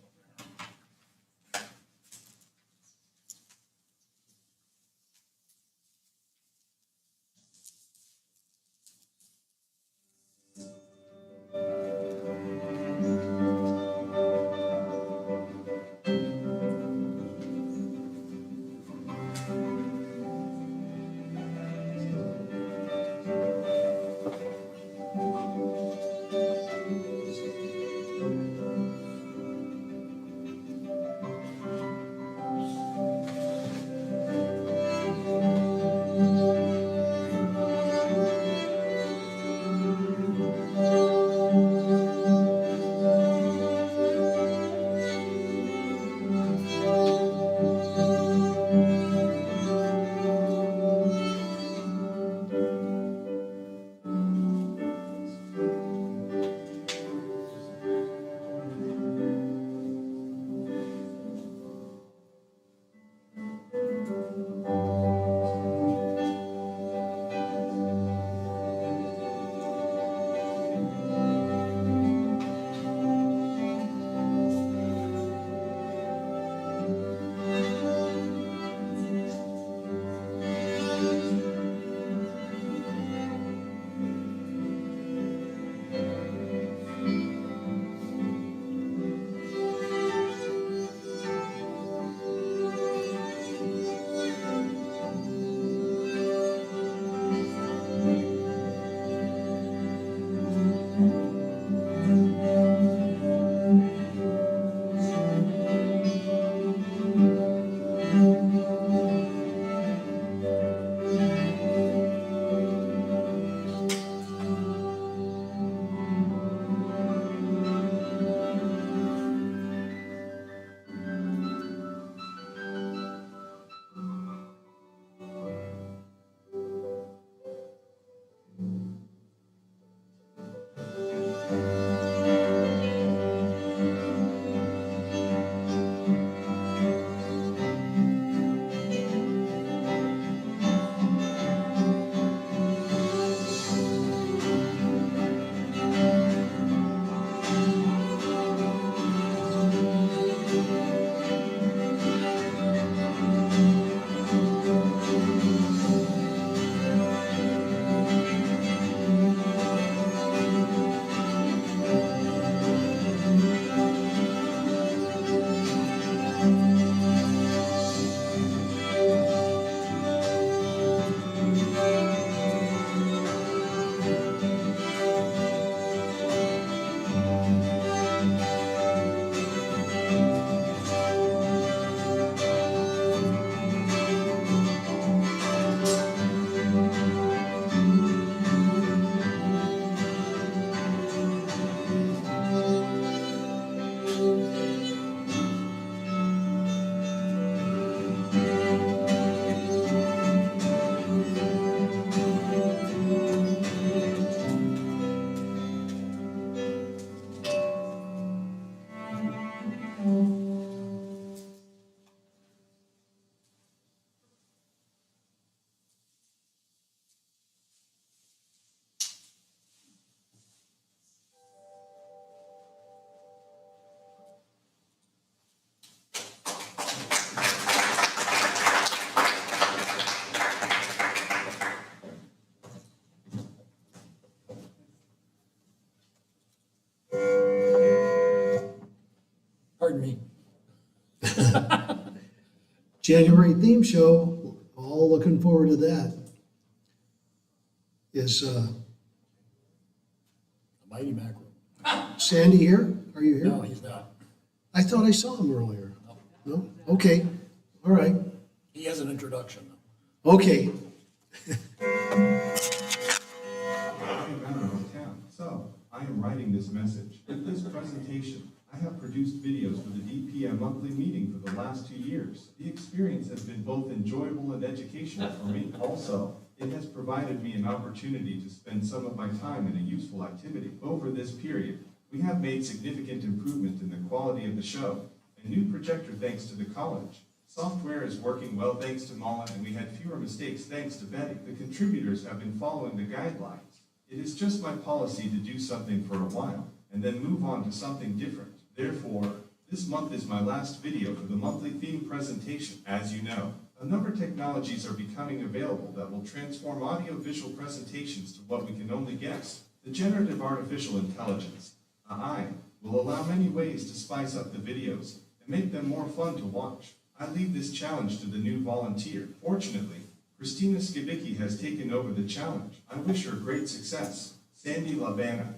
January theme show, all looking forward to that. Is Mighty Macro. Sandy here? Are you here? No, he's not. I thought I saw him earlier. No? Okay, all right. He has an introduction. Okay, So, I am writing this message. With this presentation, I have produced videos for the DPM monthly meeting for the last 2 years. The experience has been both enjoyable and educational for me. Also, it has provided me an opportunity to spend some of my time in a useful activity. Over this period, we have made significant improvement in the quality of the show. A new projector thanks to the college. Software is working well thanks to Mullen, and we had fewer mistakes thanks to Betty. The contributors have been following the guidelines. It is just my policy to do something for a while, and then move on to something different. Therefore, this month is my last video for the monthly theme presentation. As you know, a number of technologies are becoming available that will transform audio-visual presentations to what we can only guess. The generative artificial intelligence, AI, will allow many ways to spice up the videos and make them more fun to watch. I leave this challenge to the new volunteer. Fortunately, Christina Skibicki has taken over the challenge. I wish her great success. Sandy Lavana.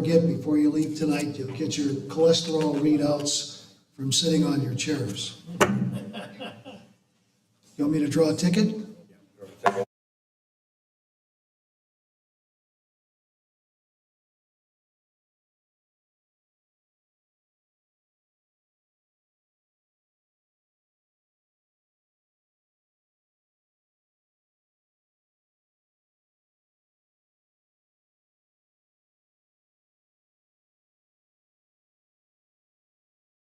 forget before you leave tonight, you'll get your cholesterol readouts from sitting on your chairs. You want me to draw a ticket?